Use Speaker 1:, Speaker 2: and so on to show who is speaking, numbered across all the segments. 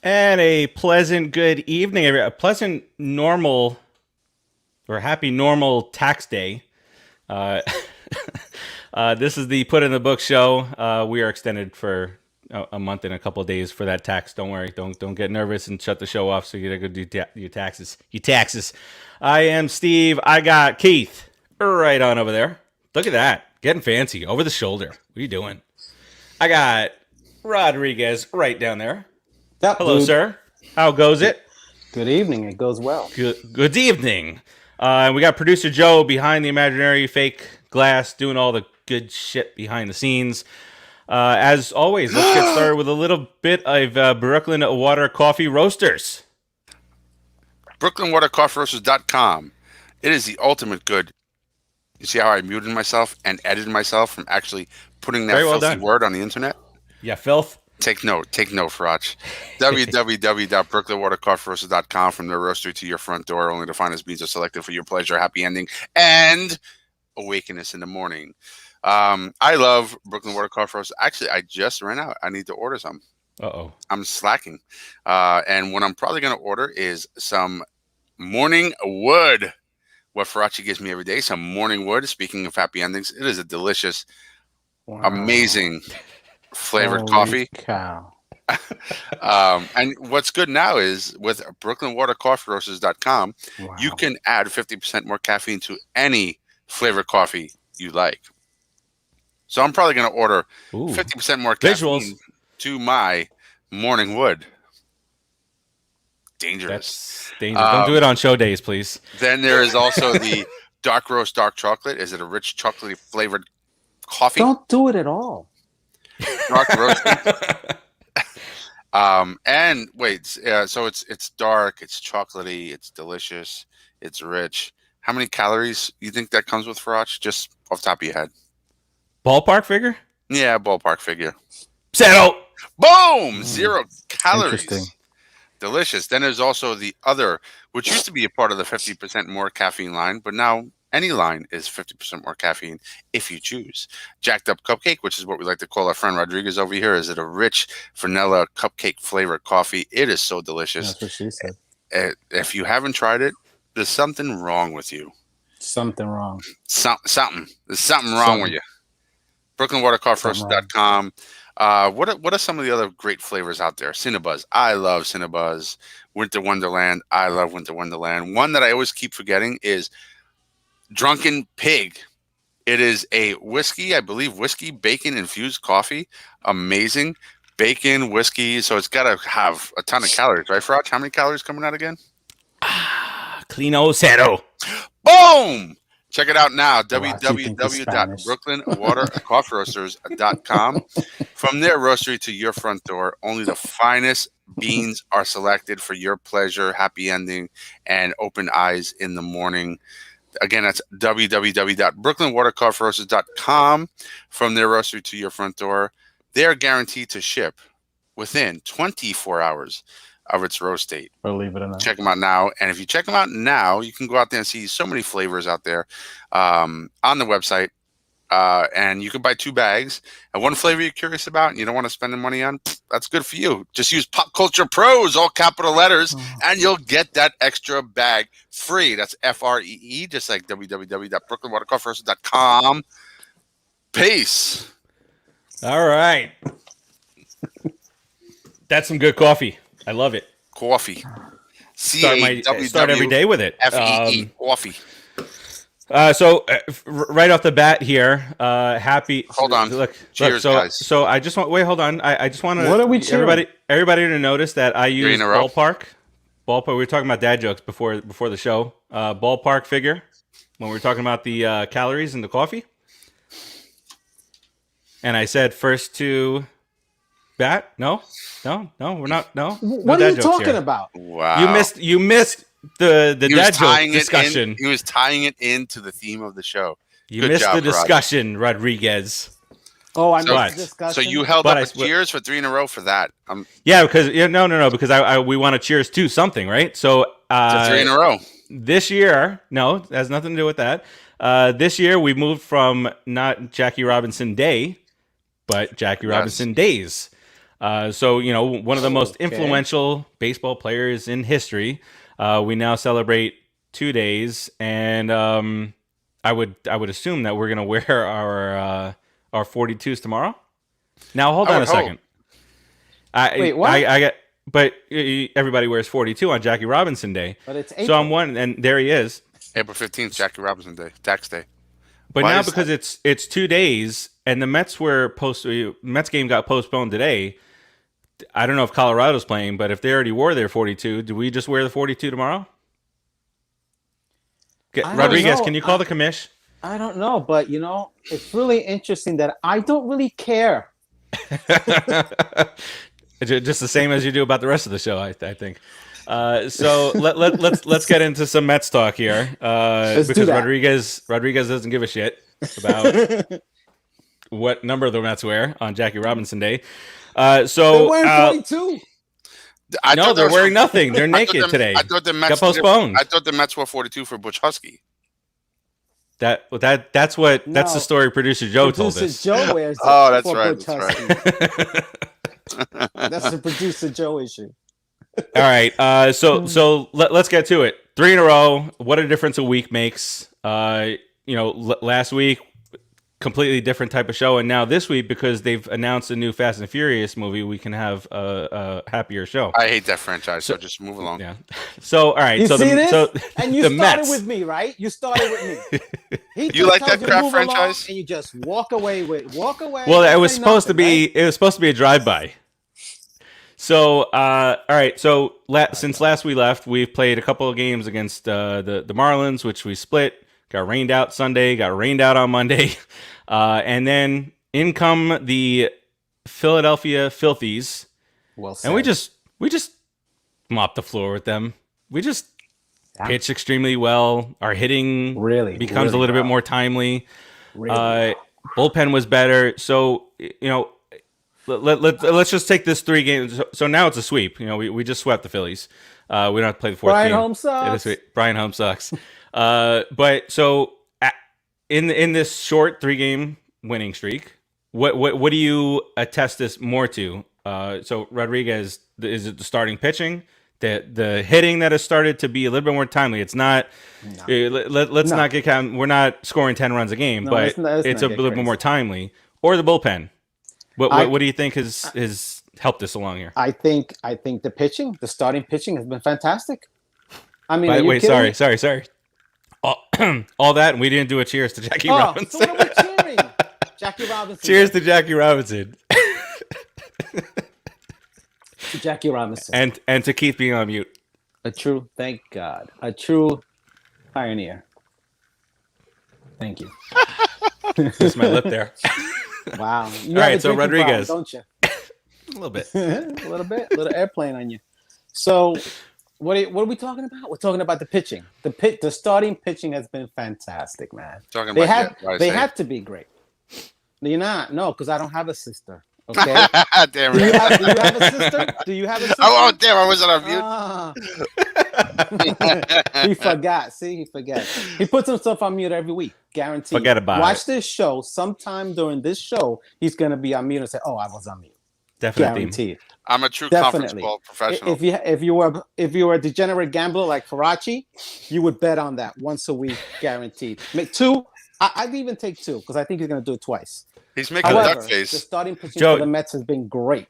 Speaker 1: And a pleasant good evening, a pleasant normal or happy normal tax day. Uh, this is the Put in the Book show. We are extended for a month and a couple of days for that tax. Don't worry, don't get nervous and shut the show off. So you gotta go do your taxes. You taxes. I am Steve. I got Keith right on over there. Look at that, getting fancy over the shoulder. What are you doing? I got Rodriguez right down there.
Speaker 2: Yep,
Speaker 1: Hello,
Speaker 2: dude.
Speaker 1: sir. How goes it?
Speaker 2: Good evening. It goes well.
Speaker 1: Good evening. We got producer Joe behind the imaginary fake glass doing all the good shit behind the scenes. As always, let's get started with a little bit of Brooklyn Water Coffee Roasters.
Speaker 3: BrooklynWaterCoffeeRoasters.com. It is the ultimate good. You see how I muted myself and edited myself from actually putting that
Speaker 1: Very well
Speaker 3: filthy
Speaker 1: done.
Speaker 3: word on the internet?
Speaker 1: Yeah, filth.
Speaker 3: Take note, Frotch. www.brooklynwatercoffeeroasters.com. From their roastery to your front door, only the finest beans are selected for your pleasure, happy ending, and awakeness in the morning. I love Brooklyn Water Coffee Roasters. Actually, I just ran out. I need to order some.
Speaker 1: Uh-oh.
Speaker 3: I'm slacking. And what I'm probably going to order is some morning wood. What Farachi gives me every day, some morning wood. Speaking of happy endings, it is a delicious, amazing flavored
Speaker 2: Holy
Speaker 3: coffee.
Speaker 2: Cow.
Speaker 3: And what's good now is with BrooklynWaterCoffeeRoasters.com,
Speaker 2: Wow.
Speaker 3: you can add 50% more caffeine to any flavored coffee you like. So I'm probably going to order
Speaker 1: Ooh.
Speaker 3: 50% more caffeine
Speaker 1: Visuals.
Speaker 3: to my morning wood. Dangerous.
Speaker 1: That's dangerous. Don't do it on show days, please.
Speaker 3: Then there is also the dark roast dark chocolate. Is it a rich chocolatey flavored coffee?
Speaker 2: Don't do it at all.
Speaker 3: Dark roast. And wait, so it's dark, it's chocolatey, it's delicious, it's rich. How many calories you think that comes with, Farach? Just off the top of your head.
Speaker 1: Ballpark figure?
Speaker 3: Yeah, ballpark figure.
Speaker 1: Settle.
Speaker 3: Boom! 0 calories.
Speaker 2: Interesting.
Speaker 3: Delicious. Then there's also the other, which used to be a part of the 50% more caffeine line, but now any line is 50% more caffeine if you choose. Jacked Up Cupcake, which is what we like to call our friend Rodriguez over here. Is it a rich vanilla cupcake flavored coffee? It is so delicious.
Speaker 2: That's what she said.
Speaker 3: If you haven't tried it, there's something wrong with you.
Speaker 2: Something wrong.
Speaker 3: Something. There's something wrong with you. BrooklynWaterCoffeeRoasters.com. What are some of the other great flavors out there? Cinnabuzz. I love Cinnabuzz. Winter Wonderland. I love Winter Wonderland. One that I always keep forgetting is Drunken Pig. It is a whiskey, I believe, whiskey bacon infused coffee. Amazing. Bacon, whiskey. So it's got to have a ton of calories, right, Frotch? How many calories coming out again?
Speaker 1: Clino Zero.
Speaker 3: Boom! Check it out now,
Speaker 2: Wow, she thinks it's Spanish.
Speaker 3: www.brooklynwatercoffeeroasters.com. From their roastery to your front door, only the finest beans are selected for your pleasure, happy ending, and open eyes in the morning. Again, that's www.brooklynwatercoffeeroasters.com. From their roastery to your front door, they are guaranteed to ship within 24 hours of its roast date.
Speaker 2: Believe it or not.
Speaker 3: Check them out now. And if you check them out now, you can go out there and see so many flavors out there on the website. And you can buy 2 bags. And one flavor you're curious about and you don't want to spend the money on, that's good for you. Just use Pop Culture Pros, all capital letters, and you'll get that extra bag free. That's FREE, just like www.brooklynwatercoffeeroasters.com. Peace.
Speaker 1: All right. That's some good coffee. I love it.
Speaker 3: Coffee.
Speaker 1: Start every day with it.
Speaker 3: F-E-E. Coffee.
Speaker 1: So right off the bat here, happy.
Speaker 3: Hold on.
Speaker 1: Look,
Speaker 3: Cheers,
Speaker 1: so,
Speaker 3: guys.
Speaker 1: So I just want. Wait, hold on. I just want to.
Speaker 2: What are we cheering?
Speaker 1: Everybody to notice that I use
Speaker 3: in a row?
Speaker 1: ballpark. Ballpark. We were talking about dad jokes before the show. Ballpark figure when we were talking about the calories in the coffee. And I said first to bat. No, we're not. No.
Speaker 2: What
Speaker 1: no
Speaker 2: are
Speaker 1: dad
Speaker 2: you
Speaker 1: jokes
Speaker 2: talking
Speaker 1: here.
Speaker 2: about?
Speaker 3: Wow.
Speaker 1: You missed the
Speaker 3: He was
Speaker 1: dad joke
Speaker 3: tying it
Speaker 1: discussion.
Speaker 3: He was tying it into the theme of the show.
Speaker 1: You
Speaker 3: Good
Speaker 1: missed
Speaker 3: job,
Speaker 1: the discussion, Rodriguez.
Speaker 2: Oh, I
Speaker 3: So-
Speaker 2: missed the discussion.
Speaker 3: So you held
Speaker 1: But
Speaker 3: up
Speaker 1: I
Speaker 3: a
Speaker 1: swear-
Speaker 3: cheers for 3 in a row for that.
Speaker 1: Yeah, because no, because we want to cheers to something, right? So
Speaker 3: To 3 in a row.
Speaker 1: this year, no, it has nothing to do with that. This year we moved from not Jackie Robinson Day, but Jackie
Speaker 3: Yes.
Speaker 1: Robinson Days. So, one of the most
Speaker 2: Okay.
Speaker 1: influential baseball players in history. We now celebrate 2 days, and I would assume that we're gonna wear our 42s tomorrow. Now, hold
Speaker 3: I
Speaker 1: on
Speaker 3: would
Speaker 1: a second.
Speaker 2: Wait, what?
Speaker 1: I get, but everybody wears 42 on Jackie Robinson Day.
Speaker 2: But it's
Speaker 1: So
Speaker 2: April.
Speaker 1: I'm one, and there he is.
Speaker 3: April 15th, Jackie Robinson Day, tax day.
Speaker 1: But
Speaker 3: Why
Speaker 1: now
Speaker 3: is
Speaker 1: because it's 2 days, and the Mets Mets game got postponed today. I don't know if Colorado's playing, but if they already wore their 42, do we just wear the 42 tomorrow?
Speaker 2: I don't
Speaker 1: Rodriguez,
Speaker 2: know.
Speaker 1: can you call the commish?
Speaker 2: I don't know, but it's really interesting that I don't really care.
Speaker 1: Just the same as you do about the rest of the show, I think. So let's get into some Mets talk here,
Speaker 2: do
Speaker 1: because
Speaker 2: that.
Speaker 1: Rodriguez doesn't give a shit about what number the Mets wear on Jackie Robinson Day.
Speaker 2: They're wearing 42.
Speaker 1: No, they're wearing nothing. They're naked today.
Speaker 3: I thought the Mets
Speaker 1: got postponed.
Speaker 3: I thought the Mets were 42 for Butch Husky.
Speaker 1: That's the story producer Joe told
Speaker 2: Producer
Speaker 1: us.
Speaker 2: Joe wears it.
Speaker 3: Oh, that's
Speaker 2: for
Speaker 3: right,
Speaker 2: Butch
Speaker 3: that's
Speaker 2: Husky. That's the producer Joe issue.
Speaker 1: All right. So let's get to it. 3 in a row. What a difference a week makes. Last week, completely different type of show, and now this week, because they've announced a new Fast and Furious movie, we can have a happier show.
Speaker 3: I hate that franchise, so just move along.
Speaker 1: Yeah. So all right.
Speaker 2: You
Speaker 1: so
Speaker 2: see
Speaker 1: the
Speaker 2: this?
Speaker 1: so
Speaker 2: And you
Speaker 1: the
Speaker 2: started
Speaker 1: Mets.
Speaker 2: with me, right? You started with me. He
Speaker 3: You
Speaker 2: just
Speaker 3: like
Speaker 2: tells
Speaker 3: that
Speaker 2: you
Speaker 3: crap
Speaker 2: move along,
Speaker 3: franchise?
Speaker 2: and you just walk away.
Speaker 1: Well, it was
Speaker 2: say
Speaker 1: supposed to
Speaker 2: nothing,
Speaker 1: be.
Speaker 2: right?
Speaker 1: It was supposed to be a drive-by. So, all right. So, since last we left, we've played a couple of games against the Marlins, which we split. Got rained out Sunday. Got rained out on Monday, and then in come the Philadelphia Filthies,
Speaker 2: Well said.
Speaker 1: and we just mopped the floor with them. We just pitched extremely well. Our hitting
Speaker 2: Really
Speaker 1: becomes a little bit
Speaker 2: well.
Speaker 1: more timely.
Speaker 2: Really
Speaker 1: Bullpen was better. So, let's just take this 3 games. So now it's a sweep. We just swept the Phillies. We don't have to play the 4th
Speaker 2: Brian
Speaker 1: game.
Speaker 2: Holmes sucks.
Speaker 1: Brian Holmes sucks. But so in this short 3-game winning streak, what do you attest this more to? So Rodriguez, is it the starting pitching? The hitting that has started to be a little bit more timely. It's not. Let's not get. We're not scoring 10 runs a game, but
Speaker 2: let's not
Speaker 1: it's a
Speaker 2: get
Speaker 1: little bit
Speaker 2: crazy.
Speaker 1: more timely. Or the bullpen. What do you think has helped us along here?
Speaker 2: I think the pitching, the starting pitching, has been fantastic. I mean, are you
Speaker 1: Wait,
Speaker 2: kidding me?
Speaker 1: sorry. All that, and we didn't do a cheers to Jackie
Speaker 2: Oh,
Speaker 1: Robinson.
Speaker 2: so what are we cheering? Jackie Robinson.
Speaker 1: Cheers to Jackie Robinson
Speaker 2: to Jackie Robinson.
Speaker 1: and to Keith being on mute.
Speaker 2: Thank God, a true pioneer. Thank you.
Speaker 1: Just my lip there.
Speaker 2: Wow. You
Speaker 1: All
Speaker 2: have
Speaker 1: right,
Speaker 2: a
Speaker 1: so
Speaker 2: drinking
Speaker 1: Rodriguez.
Speaker 2: problem, don't you?
Speaker 1: A little bit.
Speaker 2: a little airplane on you. So, what are we talking about? We're talking about the pitching. The starting pitching has been fantastic, man.
Speaker 3: Talking
Speaker 2: They
Speaker 3: about
Speaker 2: have have to be great. You're not, no, because I don't have a sister. Okay.
Speaker 3: Damn
Speaker 2: Do you
Speaker 3: it.
Speaker 2: have a sister? Do you have a sister?
Speaker 3: Oh, damn! I wasn't on mute.
Speaker 2: He forgot. See, he forgot. He puts himself on mute every week. Guaranteed.
Speaker 1: Forget about
Speaker 2: Watch
Speaker 1: it.
Speaker 2: this show. Sometime during this show, he's gonna be on mute and say, "Oh, I was on mute."
Speaker 1: Definitely.
Speaker 2: Guaranteed.
Speaker 3: I'm a true conference
Speaker 2: Definitely.
Speaker 3: call professional.
Speaker 2: If you were a degenerate gambler like Karachi, you would bet on that once a week, guaranteed. Make 2. I'd even take 2 because I think he's gonna do it twice.
Speaker 3: He's making a
Speaker 2: However,
Speaker 3: duck
Speaker 2: the
Speaker 3: face.
Speaker 2: starting pitching
Speaker 1: Joe-
Speaker 2: for the Mets has been great,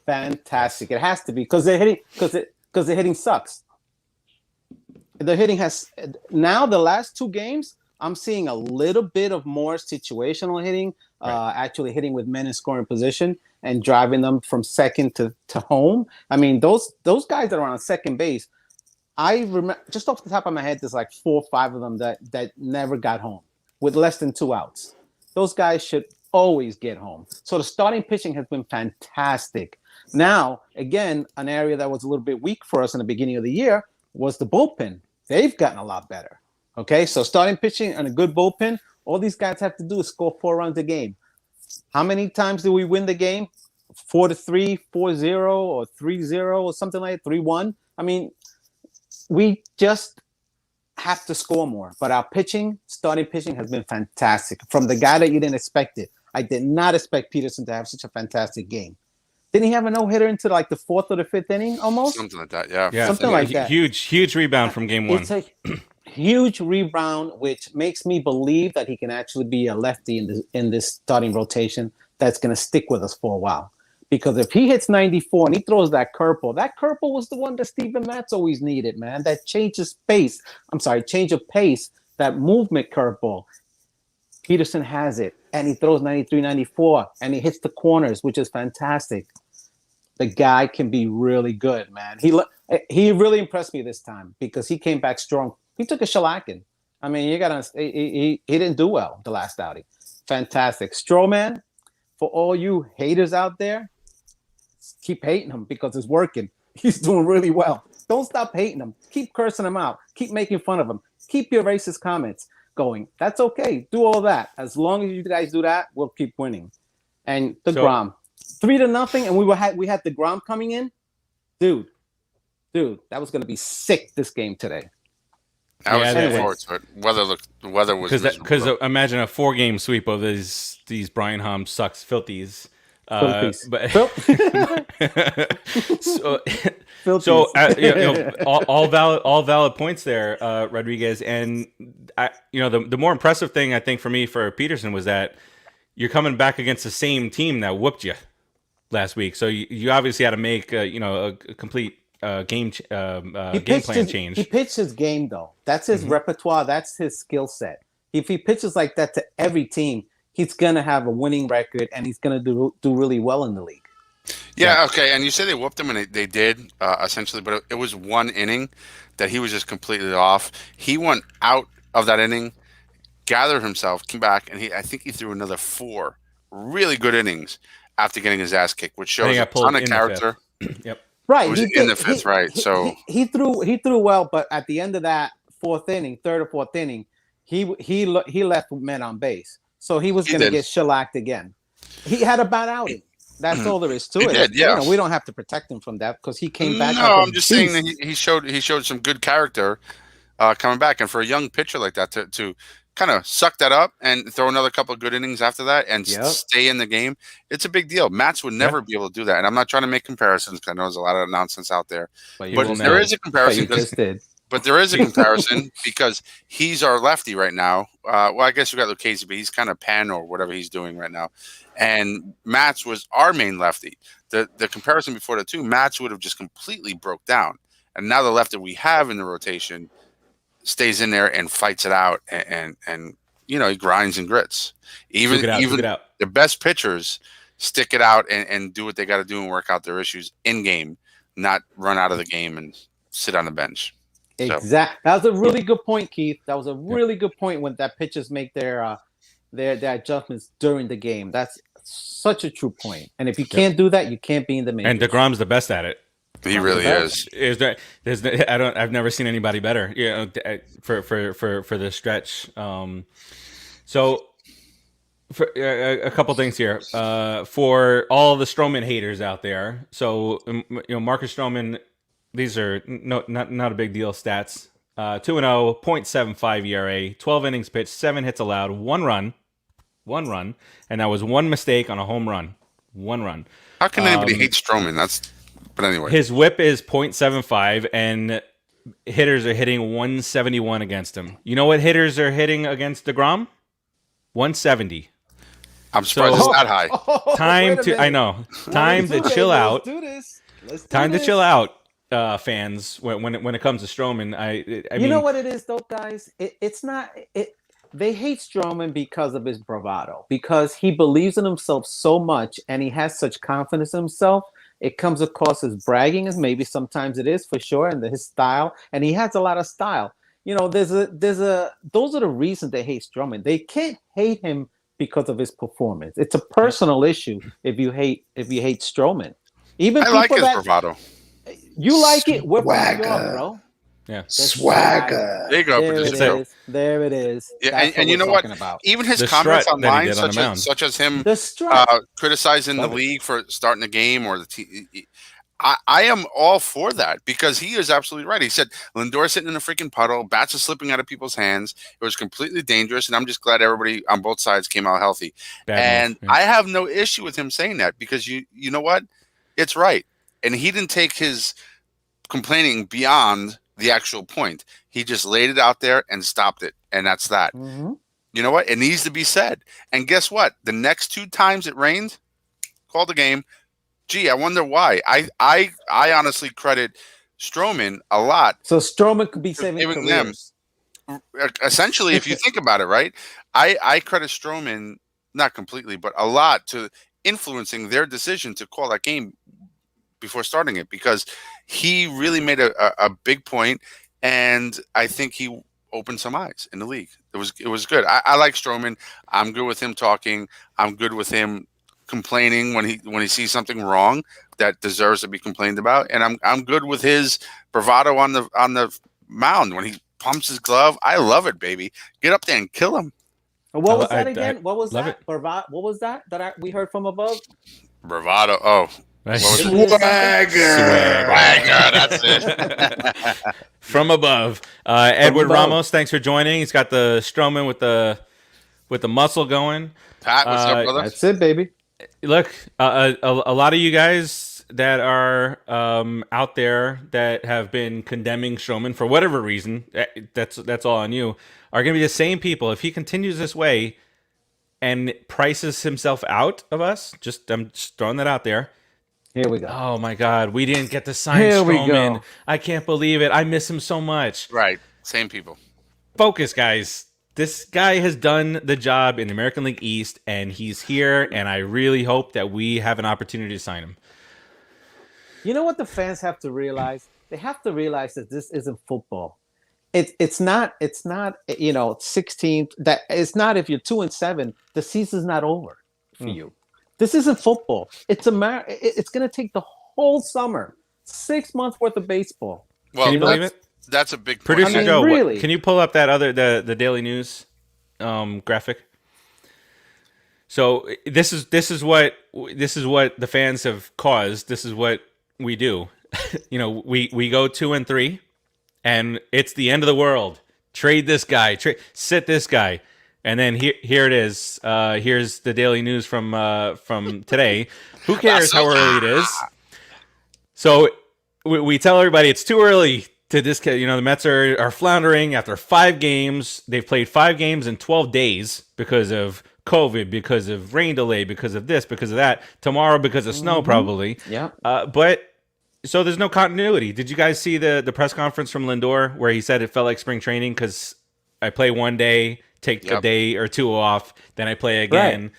Speaker 2: fantastic. It has to be because they're hitting because the hitting sucks. The hitting has now the last 2 games. I'm seeing a little bit of more situational hitting, actually hitting with men in scoring position and driving them from second to home. I mean, those guys that are on second base, I remember just off the top of my head, there's like 4 or 5 of them that never got home with less than 2 outs. Those guys should always get home. So the starting pitching has been fantastic. Now, again, an area that was a little bit weak for us in the beginning of the year was the bullpen. They've gotten a lot better. Okay, so starting pitching and a good bullpen, all these guys have to do is score 4 runs a game. How many times do we win the game? 4-3, 4-0, or 3-0, or something like that, 3-1. I mean, we just have to score more. But our starting pitching has been fantastic. From the guy that you didn't expect it. I did not expect Peterson to have such a fantastic game. Didn't he have a no hitter into like the 4th or the 5th inning almost?
Speaker 3: Something like that. Yeah.
Speaker 1: Yeah,
Speaker 2: Something like that.
Speaker 1: Huge rebound from game one.
Speaker 2: It's a huge rebound, which makes me believe that he can actually be a lefty in this starting rotation that's going to stick with us for a while. Because if he hits 94 and he throws that curveball was the one that Steven Matz always needed, man. That change of pace. Change of pace, that movement curveball. Peterson has it, and he throws 93, 94, and he hits the corners, which is fantastic. The guy can be really good, man. He really impressed me this time because he came back strong. He took a shellacking. I mean, he didn't do well the last outing. Fantastic. Stroman, for all you haters out there, keep hating him because it's working. He's doing really well. Don't stop hating him. Keep cursing him out. Keep making fun of him. Keep your racist comments going. That's okay. Do all that. As long as you guys do that, we'll keep winning. And DeGrom, 3-0, and we had DeGrom coming in. Dude, that was going to be sick this game today.
Speaker 3: I was looking forward to it. The weather was
Speaker 1: because imagine a 4-game sweep of these Brian Hom sucks filthies. But all valid points there, Rodriguez. And the more impressive thing I think for me for Peterson was that you're coming back against the same team that whooped you last week. So you obviously had to make a complete game plan change.
Speaker 2: He pitched his game though. That's his repertoire. That's his skill set. If he pitches like that to every team, he's gonna have a winning record and he's gonna do really well in the league.
Speaker 3: Yeah. Okay. And you say they whooped him, and they did essentially, but it was one inning that he was just completely off. He went out of that inning, gathered himself, came back, and I think he threw another 4 really good innings after getting his ass kicked, which shows a ton of character.
Speaker 1: Yep.
Speaker 2: Right.
Speaker 3: It was in the 5th, right? So
Speaker 2: he threw well, but at the end of that 4th inning, 3rd or 4th inning, he left men on base. So he was going to get shellacked again. He had a bad outing. That's all there is to it.
Speaker 3: Did, yeah.
Speaker 2: We don't have to protect him from that because he came back.
Speaker 3: No, I'm just saying that he showed some good character coming back, and for a young pitcher like that to kind of suck that up and throw another couple of good innings after that and stay in the game, it's a big deal. Matz would never be able to do that, and I'm not trying to make comparisons because I know there's a lot of nonsense out there. But there is a comparison. But there is a comparison because he's our lefty right now. Well, I guess we got Lucchesi, but he's kind of pen or whatever he's doing right now. And Matz was our main lefty. The comparison before the two, Matz would have just completely broke down. And now the lefty we have in the rotation stays in there and fights it out, and he grinds and grits. Even the best pitchers stick it out and do what they got to do and work out their issues in game, not run out of the game and sit on the bench.
Speaker 2: Exactly. That was a really good point, Keith. That was a really good point when that pitchers make their adjustments during the game. That's such a true point. And if you can't do that, you can't be in the majors.
Speaker 1: And DeGrom's the best at it.
Speaker 3: He really is.
Speaker 1: I've never seen anybody better. For the stretch. So for a couple things here. For all the Stroman haters out there. So Marcus Stroman. These are not a big deal stats. 2-0, 0.75 ERA, 12 innings pitched, 7 hits allowed, 1 run, and that was 1 mistake on a home run. 1 run.
Speaker 3: How can anybody hate Stroman? But anyway.
Speaker 1: His whip is 0.75, and hitters are hitting 171 against him. You know what hitters are hitting against DeGrom? 170.
Speaker 3: I'm surprised it's that high.
Speaker 1: Time to chill out.
Speaker 2: Let's do this.
Speaker 1: Time to chill out. Fans, when it comes to Stroman, I mean,
Speaker 2: you know what it is though, guys. It's not. They hate Stroman because of his bravado, because he believes in himself so much, and he has such confidence in himself. It comes across as bragging, as maybe sometimes it is for sure, and his style, and he has a lot of style. Those are the reasons they hate Stroman. They can't hate him because of his performance. It's a personal issue if you hate Stroman. Even
Speaker 3: I like his bravado.
Speaker 2: You like it? We're from New York, bro.
Speaker 1: Yeah,
Speaker 4: swagger.
Speaker 3: There you go.
Speaker 2: There it is.
Speaker 3: Yeah, and you know what? Even his comments online, such as him criticizing the league for starting the game or the team. I am all for that because he is absolutely right. He said Lindor sitting in a freaking puddle, bats are slipping out of people's hands. It was completely dangerous, and I'm just glad everybody on both sides came out healthy. I have no issue with him saying that because you know what? It's right. And he didn't take his complaining beyond the actual point. He just laid it out there and stopped it. And that's that.
Speaker 2: Mm-hmm.
Speaker 3: You know what? It needs to be said. And guess what? The next 2 times it rained, called the game. Gee, I wonder why. I honestly credit Stroman a lot.
Speaker 2: So Stroman could be
Speaker 3: For
Speaker 2: saving
Speaker 3: giving them-
Speaker 2: careers.
Speaker 3: Essentially, if you think about it, right? I credit Stroman, not completely, but a lot to influencing their decision to call that game before starting it, because he really made a big point, and I think he opened some eyes in the league. It was good. I like Stroman. I'm good with him talking. I'm good with him complaining when he sees something wrong that deserves to be complained about, and I'm good with his bravado on the mound when he pumps his glove. I love it, baby. Get up there and kill him.
Speaker 2: What was that
Speaker 1: I
Speaker 2: again? What was
Speaker 1: love
Speaker 2: that? What was that we heard from above?
Speaker 3: Bravado. Oh,
Speaker 1: Right.
Speaker 3: what was it? Swagger. That's it.
Speaker 1: From above. Edward
Speaker 2: above.
Speaker 1: Ramos, thanks for joining. He's got the Stroman with the muscle going.
Speaker 3: Pat, what's up, brother?
Speaker 2: That's it, baby.
Speaker 1: Look, a lot of you guys that are out there that have been condemning Stroman for whatever reason, that's all on you, are going to be the same people. If he continues this way and prices himself out of us, I'm just throwing that out there.
Speaker 2: Here we go.
Speaker 1: Oh my God, we didn't get to sign
Speaker 2: Here we
Speaker 1: Stroman.
Speaker 2: go.
Speaker 1: I can't believe it. I miss him so much.
Speaker 3: Right. Same people.
Speaker 1: Focus, guys. This guy has done the job in the American League East, and he's here, and I really hope that we have an opportunity to sign him.
Speaker 2: You know what the fans have to realize? They have to realize that this isn't football. It's not 16th. That it's not if you're 2-7, the season's not over for you. This isn't football. It's it's going to take the whole summer, 6 months worth of baseball.
Speaker 3: Well,
Speaker 1: Can you believe it?
Speaker 3: That's a big point.
Speaker 1: Producer
Speaker 2: I mean,
Speaker 1: Joe,
Speaker 2: really?
Speaker 1: can you pull up that the Daily News graphic? So this is what the fans have caused. This is what we do. We go 2-3, and it's the end of the world. Trade this guy. Sit this guy. And then here it is. Here's the Daily News from today. Who cares how early it is? So we tell everybody it's too early to discount. The Mets are floundering after 5 games. They've played 5 games in 12 days because of COVID, because of rain delay, because of this, because of that. Tomorrow because of snow, probably.
Speaker 2: Yeah.
Speaker 1: But so there's no continuity. Did you guys see the press conference from Lindor where he said it felt like spring training because I play one day, take a day or 2 off, then I play again.
Speaker 2: Right.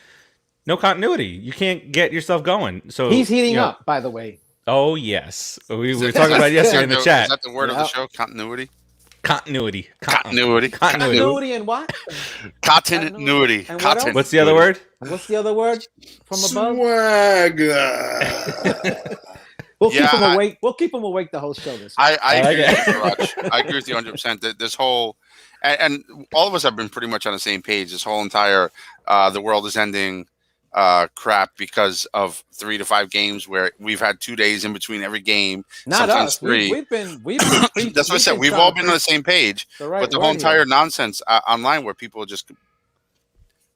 Speaker 1: No continuity. You can't get yourself going. So
Speaker 2: He's heating up, by the way.
Speaker 1: Oh yes, we were talking about it yesterday in the chat.
Speaker 3: Is that the word of the show? Continuity.
Speaker 1: Continuity.
Speaker 2: Continuity and what?
Speaker 3: Continuity.
Speaker 2: And what else?
Speaker 1: What's the other word?
Speaker 2: What's the other word from above?
Speaker 4: Swagger.
Speaker 2: We'll keep
Speaker 3: Yeah,
Speaker 2: him awake. We'll keep him awake the whole show this week.
Speaker 3: I agree
Speaker 1: Okay.
Speaker 3: with you, Raj. I agree with you 100%. That this whole, and all of us have been pretty much on the same page. This whole entire, the world is ending crap because of 3 to 5 games where we've had 2 days in between every game.
Speaker 2: Not
Speaker 3: sometimes
Speaker 2: us.
Speaker 3: 3.
Speaker 2: We've been
Speaker 3: That's what I said. We've all been on the same page. But the whole entire nonsense online where people are just,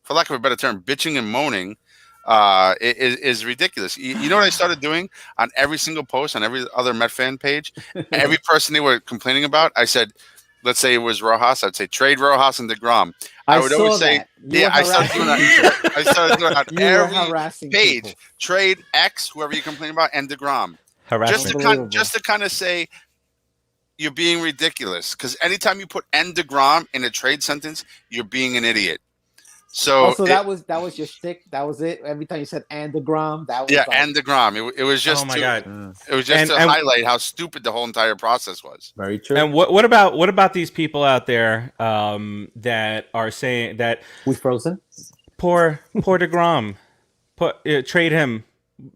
Speaker 3: for lack of a better term, bitching and moaning is ridiculous. You know what I started doing on every single post on every other Met fan page? Every person they were complaining about, I said, let's say it was Rojas, I'd say trade Rojas and DeGrom. I would always say, I started doing that. I started doing that on every page.
Speaker 2: People.
Speaker 3: Trade X, whoever you complain about, and DeGrom.
Speaker 1: Harassment.
Speaker 3: Just to kind of say you're being ridiculous. Because anytime you put "and DeGrom" in a trade sentence, you're being an idiot. So,
Speaker 2: that was your shtick. That was it. Every time you said "and DeGrom," that was
Speaker 3: and DeGrom. It was just
Speaker 1: Oh my God.
Speaker 3: It was just to highlight how stupid the whole entire process was.
Speaker 2: very true.
Speaker 1: And what about these people out there that are saying that
Speaker 2: we frozen.
Speaker 1: poor DeGrom, trade him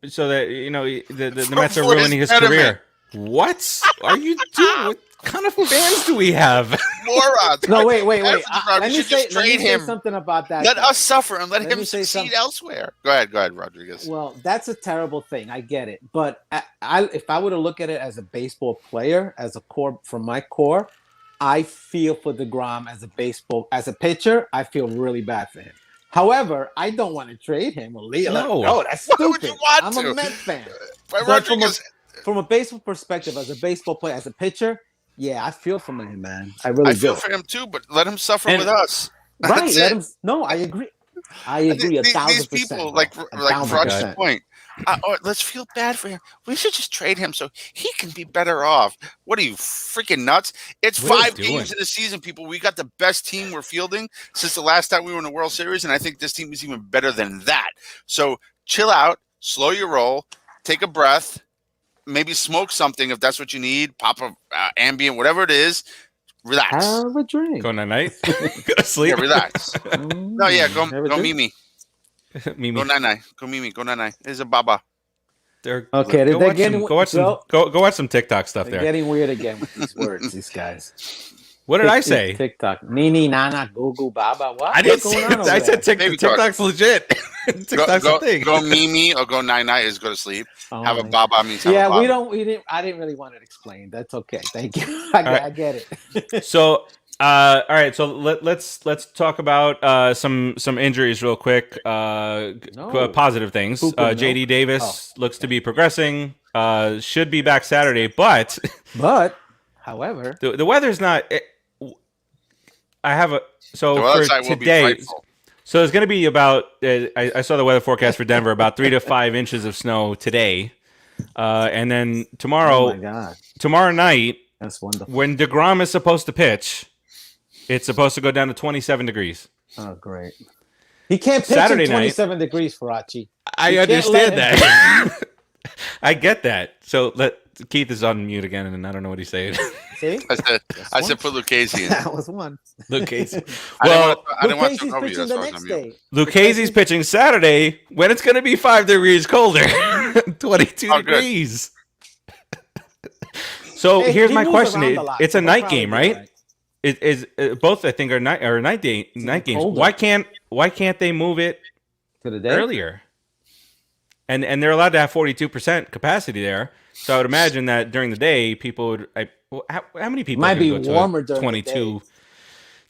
Speaker 1: so that the Mets are ruining his career? What are you doing? What kind of fans do we have?
Speaker 3: Morons.
Speaker 2: No, wait.
Speaker 3: Let
Speaker 2: Let me say something about that.
Speaker 3: Let us suffer and let
Speaker 2: Let
Speaker 3: him
Speaker 2: me say
Speaker 3: succeed
Speaker 2: something.
Speaker 3: elsewhere. Go ahead, Rodriguez.
Speaker 2: Well, that's a terrible thing. I get it, but if I were to look at it as a baseball player, as a core from my core, I feel for DeGrom as a pitcher. I feel really bad for him. However, I don't want to trade him or leave.
Speaker 1: No.
Speaker 2: No, that's
Speaker 3: Why
Speaker 2: stupid.
Speaker 3: would you want
Speaker 2: I'm
Speaker 3: to?
Speaker 2: a Met fan. But
Speaker 3: Rodriguez.
Speaker 2: from a baseball perspective, as a baseball player, as a pitcher, yeah, I feel for him, man. I
Speaker 3: I
Speaker 2: really
Speaker 3: feel
Speaker 2: do.
Speaker 3: for him too, but let him suffer
Speaker 1: And-
Speaker 3: with us.
Speaker 2: Right?
Speaker 3: That's
Speaker 2: Let
Speaker 3: it.
Speaker 2: him. No, I agree. I agree.
Speaker 3: These
Speaker 2: 1,000%.
Speaker 3: people,
Speaker 2: bro.
Speaker 3: like
Speaker 2: 1,000%.
Speaker 3: Rogers' point, let's feel bad for him. We should just trade him so he can be better off. What are you freaking nuts? It's
Speaker 1: What are you
Speaker 3: 5
Speaker 1: doing?
Speaker 3: games in the season, people. We got the best team we're fielding since the last time we were in the World Series, and I think this team is even better than that. So chill out, slow your roll, take a breath, maybe smoke something if that's what you need. Pop a ambient, whatever it is. Relax.
Speaker 2: Have a drink.
Speaker 1: Go night night. Go to sleep.
Speaker 3: Yeah, relax. No, yeah, go
Speaker 2: Have a
Speaker 3: go
Speaker 2: drink.
Speaker 3: Mimi.
Speaker 1: Mimi.
Speaker 3: Go nine. Go Mimi. Go nine. It's a baba.
Speaker 1: They're-
Speaker 2: Okay,
Speaker 1: go
Speaker 2: they're
Speaker 1: watch
Speaker 2: getting
Speaker 1: some, go watch some
Speaker 2: well,
Speaker 1: go watch some TikTok stuff
Speaker 2: they're
Speaker 1: there.
Speaker 2: getting weird again with these words. These guys.
Speaker 1: What did I say?
Speaker 2: TikTok. Nini, Nana, Goo Goo, Baba. What?
Speaker 1: I didn't
Speaker 2: What's
Speaker 1: say
Speaker 2: going on
Speaker 1: it. I
Speaker 2: over
Speaker 1: said
Speaker 2: there?
Speaker 3: Baby talk.
Speaker 1: TikTok's legit. TikTok's a thing.
Speaker 3: Go Mimi or go nine is go to sleep.
Speaker 2: Oh,
Speaker 3: Have a
Speaker 2: my-
Speaker 3: baba means have a
Speaker 2: Yeah,
Speaker 3: baba.
Speaker 2: we didn't. I didn't really want it explained. That's okay. Thank you. I get it.
Speaker 1: So, all right. So let's talk about some injuries real quick. Positive things.
Speaker 2: Poop and
Speaker 1: JD
Speaker 2: milk?
Speaker 1: Davis looks to be progressing. Should be back Saturday, but
Speaker 2: But, however,
Speaker 1: the weather's not. I have a
Speaker 3: The weather
Speaker 1: for
Speaker 3: side will be
Speaker 1: today.
Speaker 3: frightful.
Speaker 1: So it's going to be about. I saw the weather forecast for Denver about 3 to 5 inches of snow today, and then
Speaker 2: oh my God,
Speaker 1: tomorrow night
Speaker 2: that's wonderful.
Speaker 1: when DeGrom is supposed to pitch, it's supposed to go down to 27 degrees.
Speaker 2: Oh, great. He can't pitch
Speaker 1: Saturday
Speaker 2: in
Speaker 1: night.
Speaker 2: 27 degrees, Farachi.
Speaker 1: I
Speaker 2: You can't
Speaker 1: understand
Speaker 2: let
Speaker 1: that. I get that. So Keith is on mute again, and I don't know what he's saying.
Speaker 2: See?
Speaker 3: I said put Lucchese in.
Speaker 2: That was one.
Speaker 1: Luke Casey.
Speaker 3: I
Speaker 1: Well,
Speaker 3: didn't want to
Speaker 2: Casey's
Speaker 3: talk over you.
Speaker 2: pitching
Speaker 3: That's
Speaker 2: the
Speaker 3: why I was
Speaker 2: next
Speaker 3: on mute.
Speaker 2: day.
Speaker 1: Luke Casey's pitching Saturday when it's going to be 5 degrees colder, 22
Speaker 3: Oh, good.
Speaker 1: degrees. So
Speaker 2: Hey,
Speaker 1: here's
Speaker 2: he
Speaker 1: my
Speaker 2: moves
Speaker 1: question:
Speaker 2: around a lot,
Speaker 1: It's
Speaker 2: so
Speaker 1: a
Speaker 2: he'll
Speaker 1: night
Speaker 2: probably
Speaker 1: game,
Speaker 2: be
Speaker 1: right?
Speaker 2: all right.
Speaker 1: It is both. I think are night games.
Speaker 2: colder.
Speaker 1: Why can't they move it
Speaker 2: To the day?
Speaker 1: earlier? And they're allowed to have 42% capacity there. So I would imagine that during the day, people would. How many people
Speaker 2: Might
Speaker 1: are
Speaker 2: be
Speaker 1: gonna go to a
Speaker 2: warmer during the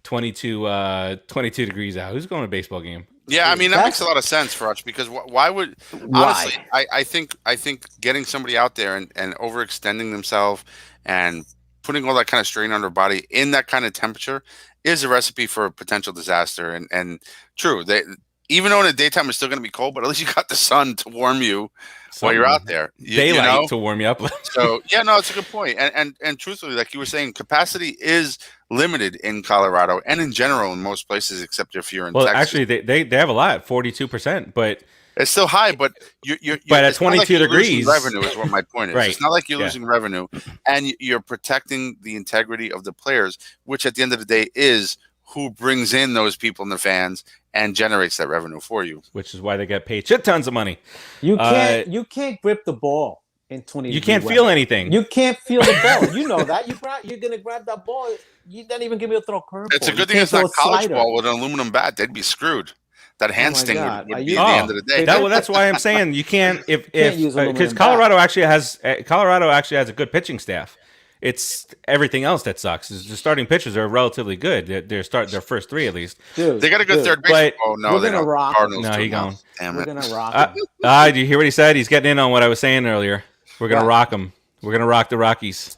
Speaker 1: 22 degrees out? Who's going to a baseball game?
Speaker 3: Yeah, I mean that
Speaker 2: That's-
Speaker 3: makes a lot of sense for us because why would honestly? I think getting somebody out there and overextending themselves and putting all that kind of strain on their body in that kind of temperature is a recipe for a potential disaster. And true, even though in the daytime it's still going to be cold, but at least you got the sun to warm you while you're out there.
Speaker 1: Daylight
Speaker 3: you know?
Speaker 1: to warm you up.
Speaker 3: So yeah, no, it's a good point. And truthfully, like you were saying, capacity is limited in Colorado and in general in most places, except if you're in
Speaker 1: Well,
Speaker 3: Texas.
Speaker 1: actually, they have a lot, 42%, but
Speaker 3: It's still high, but you're
Speaker 1: But at
Speaker 3: it's not like
Speaker 1: 22
Speaker 3: you're losing
Speaker 1: degrees-
Speaker 3: revenue is what my point is.
Speaker 1: Right.
Speaker 3: It's not like you're
Speaker 1: Yeah.
Speaker 3: losing revenue, and you're protecting the integrity of the players, which at the end of the day is who brings in those people and the fans and generates that revenue for you.
Speaker 1: which is why they get paid shit tons of money.
Speaker 2: You can't grip the ball in 20.
Speaker 1: You can't feel anything.
Speaker 2: You can't feel the ball. You know that. You're gonna grab that ball. You don't even give me a throw curveball.
Speaker 3: It's a
Speaker 2: You
Speaker 3: good thing
Speaker 2: can't
Speaker 3: it's not
Speaker 2: throw a
Speaker 3: college
Speaker 2: slider.
Speaker 3: ball with an aluminum bat. They'd be screwed. That hand
Speaker 2: my
Speaker 3: sting
Speaker 2: God.
Speaker 3: would
Speaker 2: Are
Speaker 3: be
Speaker 2: you-
Speaker 3: at the
Speaker 1: Oh,
Speaker 3: end of the day.
Speaker 1: that's why I'm saying you can't
Speaker 2: Can't
Speaker 1: if
Speaker 2: use aluminum
Speaker 1: because
Speaker 2: bat.
Speaker 1: Colorado actually has a good pitching staff. It's everything else that sucks. Is the starting pitchers are relatively good. Their first 3 at least.
Speaker 2: Dude,
Speaker 3: They got a good
Speaker 2: dude,
Speaker 3: third
Speaker 1: But-
Speaker 3: base. Oh no,
Speaker 2: We're
Speaker 3: they
Speaker 2: gonna
Speaker 3: don't.
Speaker 2: rock.
Speaker 3: Cardinals
Speaker 1: No,
Speaker 3: do
Speaker 1: he
Speaker 3: now.
Speaker 1: gone.
Speaker 3: Damn
Speaker 2: We're
Speaker 3: it.
Speaker 2: gonna rock.
Speaker 1: Do you hear what he said? He's getting in on what I was saying earlier. We're gonna
Speaker 2: What?
Speaker 1: rock them. We're gonna rock the Rockies.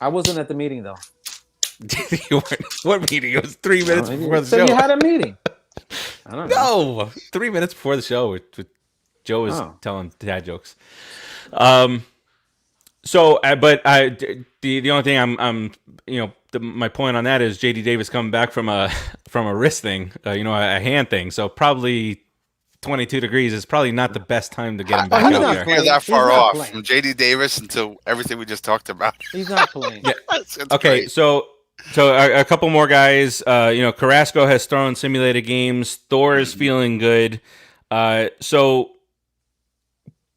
Speaker 2: I wasn't at the meeting though.
Speaker 1: You weren't- what meeting? It was 3 minutes before the
Speaker 2: So
Speaker 1: show.
Speaker 2: you had a meeting. I don't know.
Speaker 1: No, 3 minutes before the show, with Joe was
Speaker 2: Oh.
Speaker 1: telling dad jokes. The only thing I'm my point on that is JD Davis coming back from a wrist thing, a hand thing. So probably 22 degrees is probably not the best time to get him back
Speaker 2: he's
Speaker 1: out
Speaker 2: not
Speaker 1: there.
Speaker 2: playing.
Speaker 3: You're that
Speaker 2: He's
Speaker 3: far
Speaker 2: not
Speaker 3: off
Speaker 2: playing.
Speaker 3: from JD Davis until everything we just talked about.
Speaker 2: He's not playing.
Speaker 1: Yeah.
Speaker 3: It's
Speaker 1: Okay,
Speaker 3: great.
Speaker 1: so a couple more guys. Carrasco has thrown simulated games. Thor is feeling good. So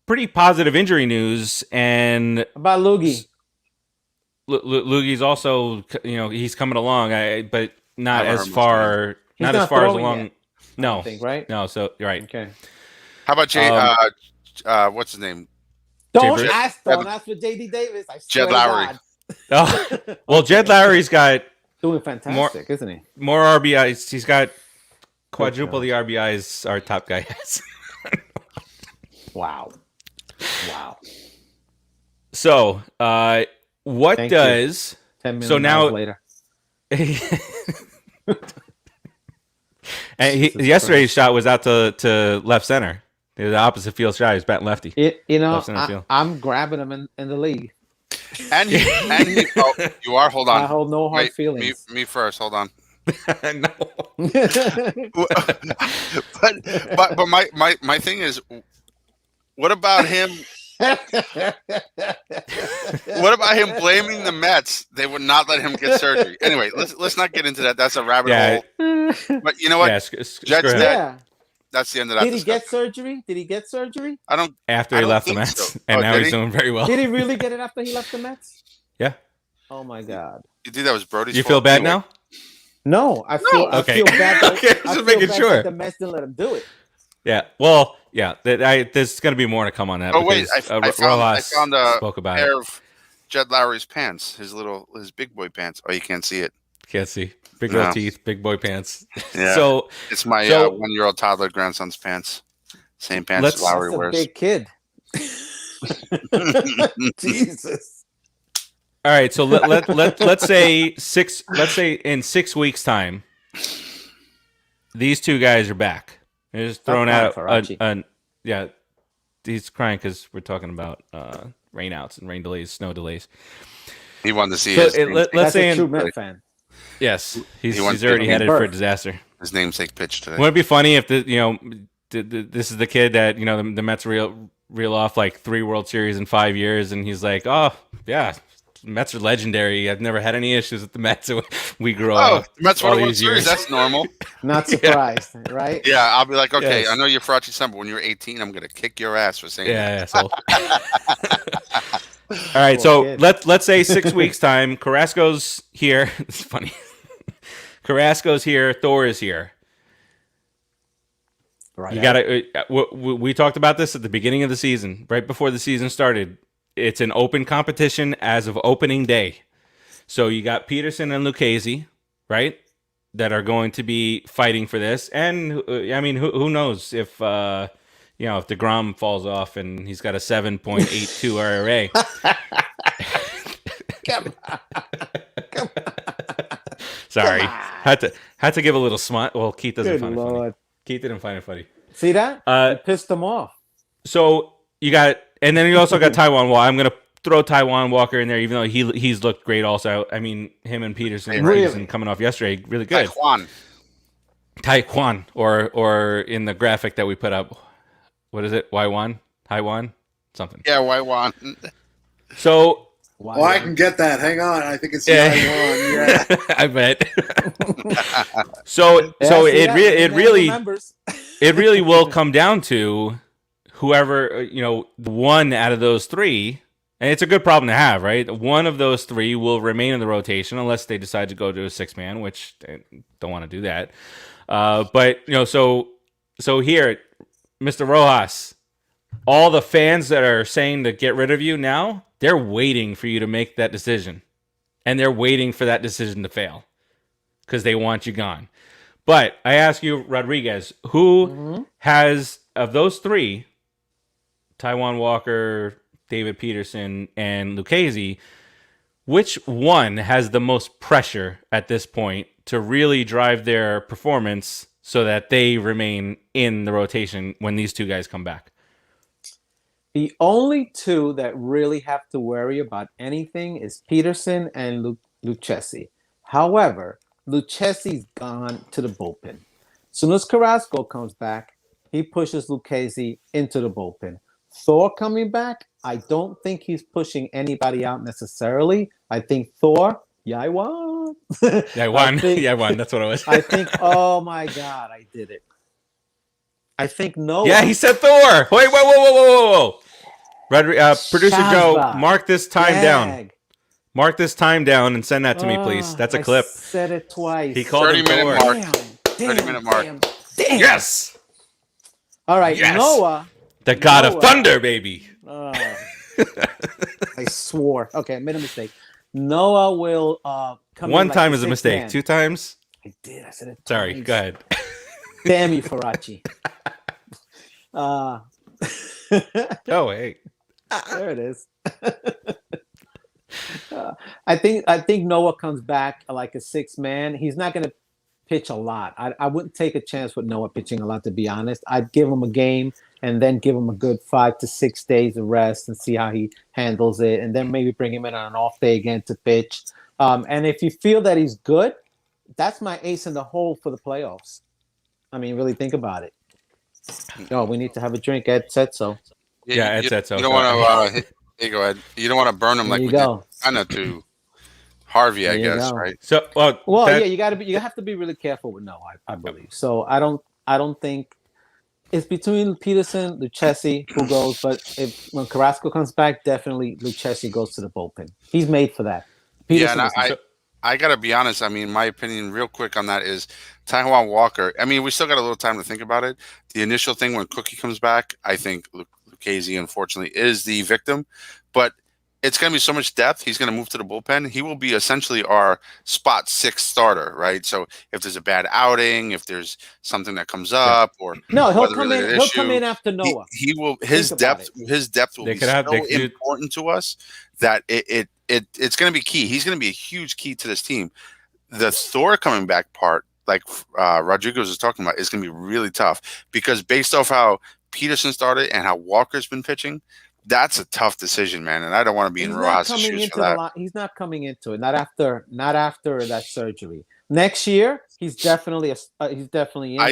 Speaker 1: pretty positive injury news, and
Speaker 2: About Loogie.
Speaker 1: Loogie's also, he's coming along, but not
Speaker 3: Never
Speaker 1: as
Speaker 3: heard much
Speaker 1: far,
Speaker 2: He's
Speaker 1: not as
Speaker 2: not
Speaker 1: far as
Speaker 2: throwing
Speaker 1: along.
Speaker 2: yet,
Speaker 1: No,
Speaker 2: I think, right?
Speaker 1: no. So you're right.
Speaker 2: Okay.
Speaker 3: How about Jay? What's his name?
Speaker 2: Don't
Speaker 1: Bruce?
Speaker 2: ask. Don't ask for JD Davis. I swear
Speaker 3: Jed
Speaker 2: to
Speaker 3: Lowry.
Speaker 2: God.
Speaker 1: Oh, well, Jed Lowry's got
Speaker 2: Doing fantastic, isn't he?
Speaker 1: more RBIs. He's got quadruple the RBIs our top guy has.
Speaker 2: Wow. Wow.
Speaker 1: So, what
Speaker 2: Thank you.
Speaker 1: does
Speaker 2: 10 million
Speaker 1: so now
Speaker 2: later.
Speaker 1: and
Speaker 2: Jesus
Speaker 1: yesterday's
Speaker 2: Christ.
Speaker 1: shot was out to left center. It was the opposite field shot. He was batting lefty. Left center field.
Speaker 2: I'm grabbing him in the league.
Speaker 3: And he oh, you are. Hold on.
Speaker 2: I hold no hard
Speaker 3: Wait,
Speaker 2: feelings.
Speaker 3: me first. Hold on.
Speaker 1: No.
Speaker 3: but my thing is, what about him? What about him blaming the Mets? They would not let him get surgery. Anyway, let's not get into that. That's a rabbit hole. But you know what?
Speaker 1: Yeah,
Speaker 3: Jets
Speaker 1: screw
Speaker 3: dead.
Speaker 1: him.
Speaker 2: Yeah.
Speaker 3: That's the end of that.
Speaker 2: Did he get
Speaker 3: discussion.
Speaker 2: surgery? Did he get surgery?
Speaker 3: I don't.
Speaker 1: After
Speaker 3: I
Speaker 1: he
Speaker 3: don't
Speaker 1: left the
Speaker 3: think
Speaker 1: Mets,
Speaker 3: so.
Speaker 1: and
Speaker 3: Oh,
Speaker 1: now
Speaker 3: did
Speaker 1: he's
Speaker 3: he?
Speaker 1: doing very well.
Speaker 2: Did he really get it after he left the Mets?
Speaker 1: Yeah.
Speaker 2: Oh my God.
Speaker 3: You think that was Brody's
Speaker 1: You
Speaker 3: fault?
Speaker 1: feel bad
Speaker 3: Anyway.
Speaker 1: now?
Speaker 2: No, I feel
Speaker 1: Okay.
Speaker 2: I feel bad. That,
Speaker 1: Okay,
Speaker 2: I
Speaker 1: just
Speaker 2: feel
Speaker 1: making
Speaker 2: bad
Speaker 1: sure.
Speaker 2: that the Mets didn't let him do it.
Speaker 1: Yeah. Well, yeah. There's going to be more to come on that.
Speaker 3: Oh wait,
Speaker 1: because,
Speaker 3: I
Speaker 1: Rojas
Speaker 3: found a
Speaker 1: spoke about
Speaker 3: pair
Speaker 1: it.
Speaker 3: of Jed Lowry's pants. His big boy pants. Oh, you can't see it.
Speaker 1: Can't see. Big
Speaker 3: No.
Speaker 1: old teeth, big boy pants.
Speaker 3: Yeah.
Speaker 1: So
Speaker 3: It's my
Speaker 1: So-
Speaker 3: 1-year-old toddler grandson's pants. Same pants
Speaker 1: Let's-
Speaker 3: Lowry
Speaker 2: That's a
Speaker 3: wears.
Speaker 2: big kid. Jesus.
Speaker 1: all right. So let's say in 6 weeks' time, these two guys are back. They're just throwing
Speaker 2: Stop
Speaker 1: out
Speaker 2: crying, Faraci.
Speaker 1: yeah. He's crying because we're talking about rainouts and rain delays, snow delays.
Speaker 3: He wanted to see
Speaker 1: So
Speaker 3: his,
Speaker 1: let's
Speaker 2: That's
Speaker 1: say
Speaker 2: a
Speaker 1: in,
Speaker 2: true Met fan.
Speaker 1: yes,
Speaker 3: He wants
Speaker 1: he's already
Speaker 3: to
Speaker 1: headed
Speaker 2: birth.
Speaker 1: for disaster.
Speaker 3: his namesake pitch today.
Speaker 1: Wouldn't it be funny if this is the kid that the Mets reel off like 3 World Series in 5 years, and he's like, oh yeah, Mets are legendary. I've never had any issues with the Mets. We grew
Speaker 3: Oh,
Speaker 1: up.
Speaker 3: the Mets
Speaker 1: all
Speaker 3: won a World
Speaker 1: these
Speaker 3: Series.
Speaker 1: years.
Speaker 3: That's normal.
Speaker 2: Not surprised, right?
Speaker 3: Yeah, I'll be like, okay,
Speaker 1: Yes.
Speaker 3: I know you're Farachi son, but when you're 18, I'm gonna kick your ass for saying that.
Speaker 1: Yeah. So. All right,
Speaker 2: Poor
Speaker 1: so
Speaker 2: kid.
Speaker 1: let's say 6 weeks time. Carrasco's here. It's funny. Carrasco's here. Thor is here.
Speaker 2: Right.
Speaker 1: You got to. We talked about this at the beginning of the season, right before the season started. It's an open competition as of opening day. So you got Peterson and Lucchesi, right, that are going to be fighting for this. And I mean, who knows if if DeGrom falls off and he's got a 7.82 ERA.
Speaker 2: Come on.
Speaker 1: Sorry,
Speaker 2: Come on.
Speaker 1: had to give a little smut. Well, Keith doesn't
Speaker 2: Good
Speaker 1: find it funny.
Speaker 2: Lord.
Speaker 1: Keith didn't find it funny.
Speaker 2: See that?
Speaker 1: Uh,
Speaker 2: It pissed him off.
Speaker 1: So you got, and then you also got Taiwan Walker. I'm gonna throw Taiwan Walker in there, even though he's looked great. Also, I mean, him and Peterson,
Speaker 2: Really?
Speaker 1: Peterson coming off yesterday, really good.
Speaker 3: Taekwon.
Speaker 1: Taekwon, or in the graphic that we put up, what is it? Taiwan, something.
Speaker 3: Yeah, Waiwan.
Speaker 1: So
Speaker 2: Why?
Speaker 4: Oh, I can get that. Hang on. I think it's the
Speaker 1: Yeah.
Speaker 4: I1. Yeah.
Speaker 1: I bet. so
Speaker 2: Yeah,
Speaker 1: so
Speaker 2: see
Speaker 1: it
Speaker 2: that?
Speaker 1: it
Speaker 2: Man
Speaker 1: really
Speaker 2: remembers.
Speaker 1: it really will come down to whoever, one out of those three, and it's a good problem to have, right? One of those three will remain in the rotation unless they decide to go to a 6-man, which they don't want to do that. But so here, Mr. Rojas, all the fans that are saying to get rid of you now, they're waiting for you to make that decision, and they're waiting for that decision to fail because they want you gone. But I ask you, Rodriguez, who has, of those three, Taiwan Walker, David Peterson, and Lucchesi, which one has the most pressure at this point to really drive their performance so that they remain in the rotation when these two guys come back?
Speaker 2: The only two that really have to worry about anything is Peterson and Lucchesi. However, Lucchesi's gone to the bullpen. As soon as Carrasco comes back, he pushes Lucchesi into the bullpen. Thor coming back, I don't think he's pushing anybody out necessarily. I think Thor, yeah, I won.
Speaker 1: Yeah, I won.
Speaker 2: think-
Speaker 1: Yeah, I won. That's what it was.
Speaker 2: I think, oh my God, I did it. I think Noah.
Speaker 1: Yeah, he said Thor. Wait, whoa. Producer Joe,
Speaker 2: Shazbot.
Speaker 1: mark this time down.
Speaker 2: Dag.
Speaker 1: Mark this time down and send that to me, please. That's a
Speaker 2: I
Speaker 1: clip.
Speaker 2: said it twice.
Speaker 1: He called him
Speaker 3: 30-minute
Speaker 1: Thor.
Speaker 3: mark.
Speaker 2: Damn,
Speaker 3: 30-minute mark.
Speaker 2: Damn.
Speaker 1: Yes,
Speaker 2: All right,
Speaker 1: Yes.
Speaker 2: Noah.
Speaker 1: the God of
Speaker 2: Noah.
Speaker 1: Thunder, baby.
Speaker 2: I swore. Okay, I made a mistake. Noah will come in
Speaker 1: One
Speaker 2: like
Speaker 1: time
Speaker 2: the
Speaker 1: is a
Speaker 2: sixth
Speaker 1: mistake.
Speaker 2: man.
Speaker 1: 2 times.
Speaker 2: I did. I said it.
Speaker 1: Sorry.
Speaker 2: twice.
Speaker 1: Go ahead.
Speaker 2: Damn you, Farachi.
Speaker 1: Oh, hey.
Speaker 2: There it is. I think Noah comes back like a 6-man. He's not going to pitch a lot. I wouldn't take a chance with Noah pitching a lot, to be honest. I'd give him a game and then give him a good 5 to 6 days of rest and see how he handles it, and then maybe bring him in on an off day again to pitch. And if you feel that he's good, that's my ace in the hole for the playoffs. I mean, really think about it. No, we need to have a drink. Ed said so.
Speaker 1: Yeah, Ed said so.
Speaker 3: You don't want to. Hey, go ahead. You don't want to burn him like
Speaker 2: There
Speaker 3: we
Speaker 2: you
Speaker 3: did
Speaker 2: go.
Speaker 3: kind of to Harvey, I
Speaker 2: There you
Speaker 3: guess,
Speaker 2: go.
Speaker 3: right?
Speaker 1: So,
Speaker 2: Well,
Speaker 1: that-
Speaker 2: yeah, you have to be really careful with Noah, I believe. So I don't think it's between Peterson, Lucchesi, who goes. But when Carrasco comes back, definitely Lucchesi goes to the bullpen. He's made for that.
Speaker 3: Yeah, and
Speaker 2: is not.
Speaker 3: I got to be honest. I mean, my opinion, real quick on that is Taijuan Walker. I mean, we still got a little time to think about it. The initial thing when Cookie comes back, I think Lucchesi, unfortunately, is the victim. But it's going to be so much depth. He's going to move to the bullpen. He will be essentially our spot 6 starter, right? So if there's a bad outing, if there's something that comes up, or
Speaker 2: No, he'll
Speaker 3: weather
Speaker 2: come in.
Speaker 3: related
Speaker 2: He'll
Speaker 3: issue,
Speaker 2: come in after Noah.
Speaker 3: he will. His
Speaker 2: Think about
Speaker 3: depth. His depth will
Speaker 1: They
Speaker 3: be
Speaker 1: could have-
Speaker 3: so
Speaker 1: they could do-
Speaker 3: important to us that it's going to be key. He's going to be a huge key to this team. The Thor coming back part, like Rodriguez was talking about, is going to be really tough because based off how Peterson started and how Walker's been pitching, that's a tough decision, man. And I don't want to be in
Speaker 2: He's not
Speaker 3: Rojas'
Speaker 2: coming
Speaker 3: shoes
Speaker 2: into
Speaker 3: for that.
Speaker 2: the lot. He's not coming into it. Not after that surgery. Next year, he's definitely in
Speaker 3: I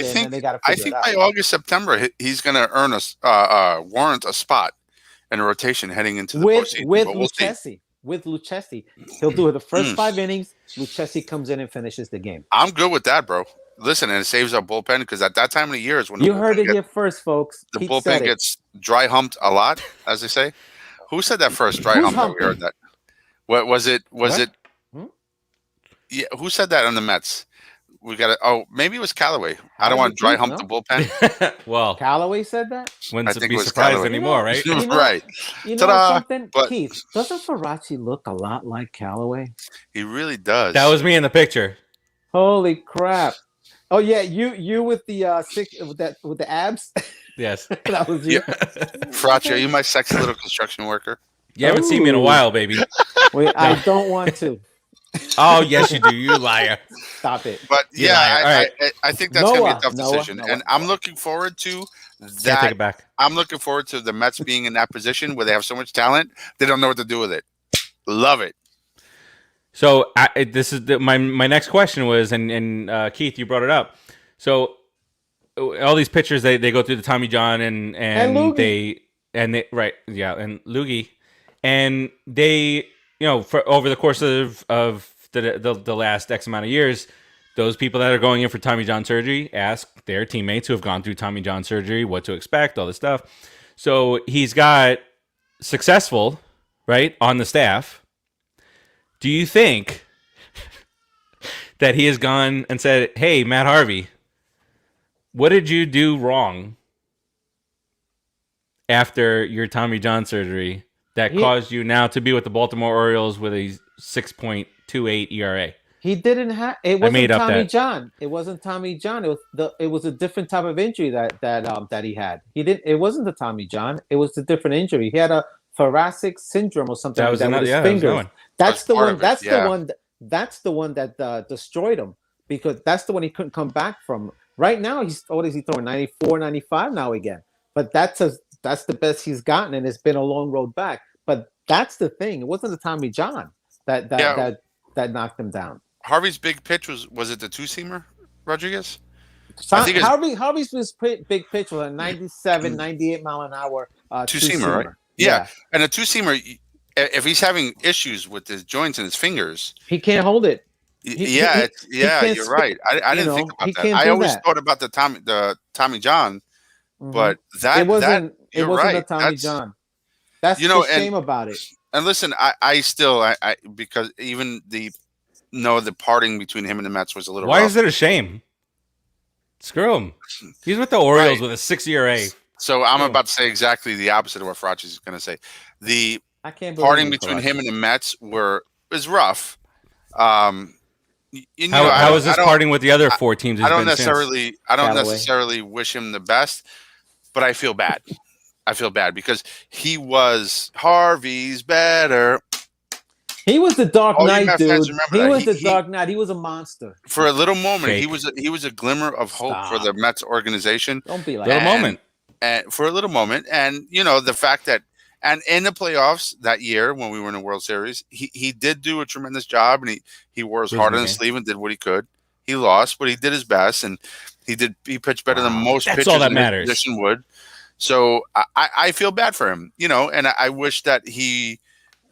Speaker 2: there,
Speaker 3: think-
Speaker 2: and they got to
Speaker 3: I
Speaker 2: figure
Speaker 3: think
Speaker 2: it
Speaker 3: by
Speaker 2: out.
Speaker 3: August, September, he's going to earn warrant a spot in a rotation heading into the
Speaker 2: With
Speaker 3: postseason.
Speaker 2: with
Speaker 3: But we'll see.
Speaker 2: Lucchesi. With Lucchesi, he'll do it the first
Speaker 3: Mm.
Speaker 2: 5 innings. Lucchesi comes in and finishes the game.
Speaker 3: I'm good with that, bro. Listen, and it saves our bullpen because at that time of the year is when
Speaker 2: You
Speaker 3: the
Speaker 2: heard
Speaker 3: bullpen
Speaker 2: it
Speaker 3: gets-
Speaker 2: here first, folks.
Speaker 3: the
Speaker 2: Pete
Speaker 3: bullpen
Speaker 2: said it.
Speaker 3: gets dry humped a lot, as they say. Who said that first? Dry
Speaker 2: Who's
Speaker 3: hump. That we
Speaker 2: humping?
Speaker 3: heard that. What was it? Was
Speaker 1: What?
Speaker 3: it?
Speaker 2: Hmm?
Speaker 3: Yeah. Who said that on the Mets? We got to. Oh, maybe it was Callaway. I
Speaker 2: How
Speaker 3: don't
Speaker 2: did
Speaker 3: want
Speaker 2: you
Speaker 3: to dry
Speaker 2: think?
Speaker 3: hump
Speaker 2: No.
Speaker 3: the bullpen.
Speaker 1: well,
Speaker 2: Callaway said that.
Speaker 1: wouldn't
Speaker 3: I think
Speaker 1: be
Speaker 3: it was
Speaker 1: surprised
Speaker 3: Callaway.
Speaker 1: anymore, right?
Speaker 2: You know-
Speaker 3: Right.
Speaker 2: You know
Speaker 3: Ta-da!
Speaker 2: something,
Speaker 3: But-
Speaker 2: Keith? Doesn't Faraci look a lot like Callaway?
Speaker 3: He really does.
Speaker 1: That was me in the picture.
Speaker 2: Holy crap! Oh yeah, you with the with the abs.
Speaker 1: Yes.
Speaker 2: That was you.
Speaker 3: Fracci, are you my sexy little construction worker?
Speaker 1: You haven't seen me in a
Speaker 2: Ooh.
Speaker 1: while, baby.
Speaker 2: Wait, I don't want to.
Speaker 1: Oh, yes, you do. You liar.
Speaker 2: Stop it.
Speaker 3: But
Speaker 1: You
Speaker 3: yeah,
Speaker 1: liar. All right.
Speaker 3: I think that's going to be a
Speaker 2: Noah,
Speaker 3: tough
Speaker 2: Noah,
Speaker 3: decision,
Speaker 2: Noah,
Speaker 3: and I'm
Speaker 2: Noah.
Speaker 3: looking forward to
Speaker 1: Can't take
Speaker 3: that.
Speaker 1: it back.
Speaker 3: I'm looking forward to the Mets being in that position where they have so much talent they don't know what to do with it. Love it.
Speaker 1: So this is my next question was, and Keith, you brought it up. So all these pitchers, they go through the Tommy John and
Speaker 2: Loogie.
Speaker 1: they right, yeah, and Loogie, and they, for over the course of the last X amount of years, those people that are going in for Tommy John surgery ask their teammates who have gone through Tommy John surgery what to expect, all this stuff. So he's got successful, right, on the staff. Do you think that he has gone and said, "Hey, Matt Harvey, what did you do wrong after your Tommy John surgery that caused you now to be with the Baltimore Orioles with a 6.28 ERA?"
Speaker 2: He didn't have. It wasn't
Speaker 1: made up
Speaker 2: Tommy
Speaker 1: that.
Speaker 2: John. It wasn't Tommy John. It was a different type of injury that he had. He didn't. It wasn't the Tommy John. It was a different injury. He had a thoracic syndrome or something
Speaker 1: That
Speaker 2: like
Speaker 1: was
Speaker 2: that
Speaker 1: another.
Speaker 2: with his
Speaker 1: Yeah, that was
Speaker 2: fingers.
Speaker 1: going.
Speaker 2: That's the
Speaker 3: part
Speaker 2: one.
Speaker 3: of it,
Speaker 2: That's
Speaker 3: yeah.
Speaker 2: the one. That's the one that destroyed him because that's the one he couldn't come back from. Right now, what is he throwing? 94, 95 now again. But that's the best he's gotten, and it's been a long road back. But that's the thing. It wasn't the Tommy John that knocked him down.
Speaker 3: Harvey's big pitch was it the two-seamer, Rodriguez? I think it's-
Speaker 2: Harvey's big pitch was a 97, 98 mile an hour
Speaker 3: Two-seamer, right? Yeah. And a two-seamer, if he's having issues with his joints and his fingers,
Speaker 2: He can't hold it.
Speaker 3: yeah,
Speaker 2: can't
Speaker 3: you're
Speaker 2: spin-
Speaker 3: right. I didn't think
Speaker 2: he
Speaker 3: about that.
Speaker 2: can't
Speaker 3: I
Speaker 2: do
Speaker 3: always
Speaker 2: that.
Speaker 3: thought about the Tommy John,
Speaker 2: Mhm.
Speaker 3: but that
Speaker 2: it wasn't.
Speaker 3: you're
Speaker 2: It wasn't
Speaker 3: right.
Speaker 2: a Tommy
Speaker 3: That's-
Speaker 2: John. That's
Speaker 3: you know,
Speaker 2: the
Speaker 3: and-
Speaker 2: shame about it.
Speaker 3: And listen, I still because even the parting between him and the Mets was a little.
Speaker 1: Why
Speaker 3: rough.
Speaker 1: is it a shame? Screw him. He's with the Orioles
Speaker 3: Right.
Speaker 1: with a 6 ERA.
Speaker 3: So I'm
Speaker 2: Yeah.
Speaker 3: about to say exactly the opposite of what Faraci is going to say. The
Speaker 2: I can't believe
Speaker 3: parting
Speaker 2: it,
Speaker 3: between
Speaker 2: Faraci.
Speaker 3: him and the Mets was rough. You know,
Speaker 1: How is this
Speaker 3: I don't-
Speaker 1: parting with the other 4 teams?
Speaker 3: I don't
Speaker 1: been since?
Speaker 3: necessarily
Speaker 2: Callaway.
Speaker 3: wish him the best, but I feel bad. I feel bad because he was Harvey's better.
Speaker 2: He was the Dark
Speaker 3: All you
Speaker 2: Knight,
Speaker 3: Met
Speaker 2: dude.
Speaker 3: fans remember
Speaker 2: He
Speaker 3: that.
Speaker 2: was
Speaker 3: He-
Speaker 2: the
Speaker 3: he-
Speaker 2: Dark Knight. He was a monster.
Speaker 3: For a little moment,
Speaker 1: Fake.
Speaker 3: he was a glimmer of hope for
Speaker 2: Stop.
Speaker 3: the Mets organization.
Speaker 2: Don't be like
Speaker 1: Little
Speaker 2: that.
Speaker 1: moment.
Speaker 3: And for a little moment, and the fact that, and in the playoffs that year when we were in the World Series, he did do a tremendous job, and he wore his
Speaker 1: Losing
Speaker 3: heart
Speaker 1: the
Speaker 3: on his
Speaker 1: game.
Speaker 3: sleeve and did what he could. He lost, but he did his best, and he pitched better than
Speaker 2: Wow.
Speaker 3: most
Speaker 1: That's
Speaker 3: pitchers
Speaker 1: all that
Speaker 3: in his
Speaker 1: matters.
Speaker 3: position would. So I feel bad for him, and I wish that he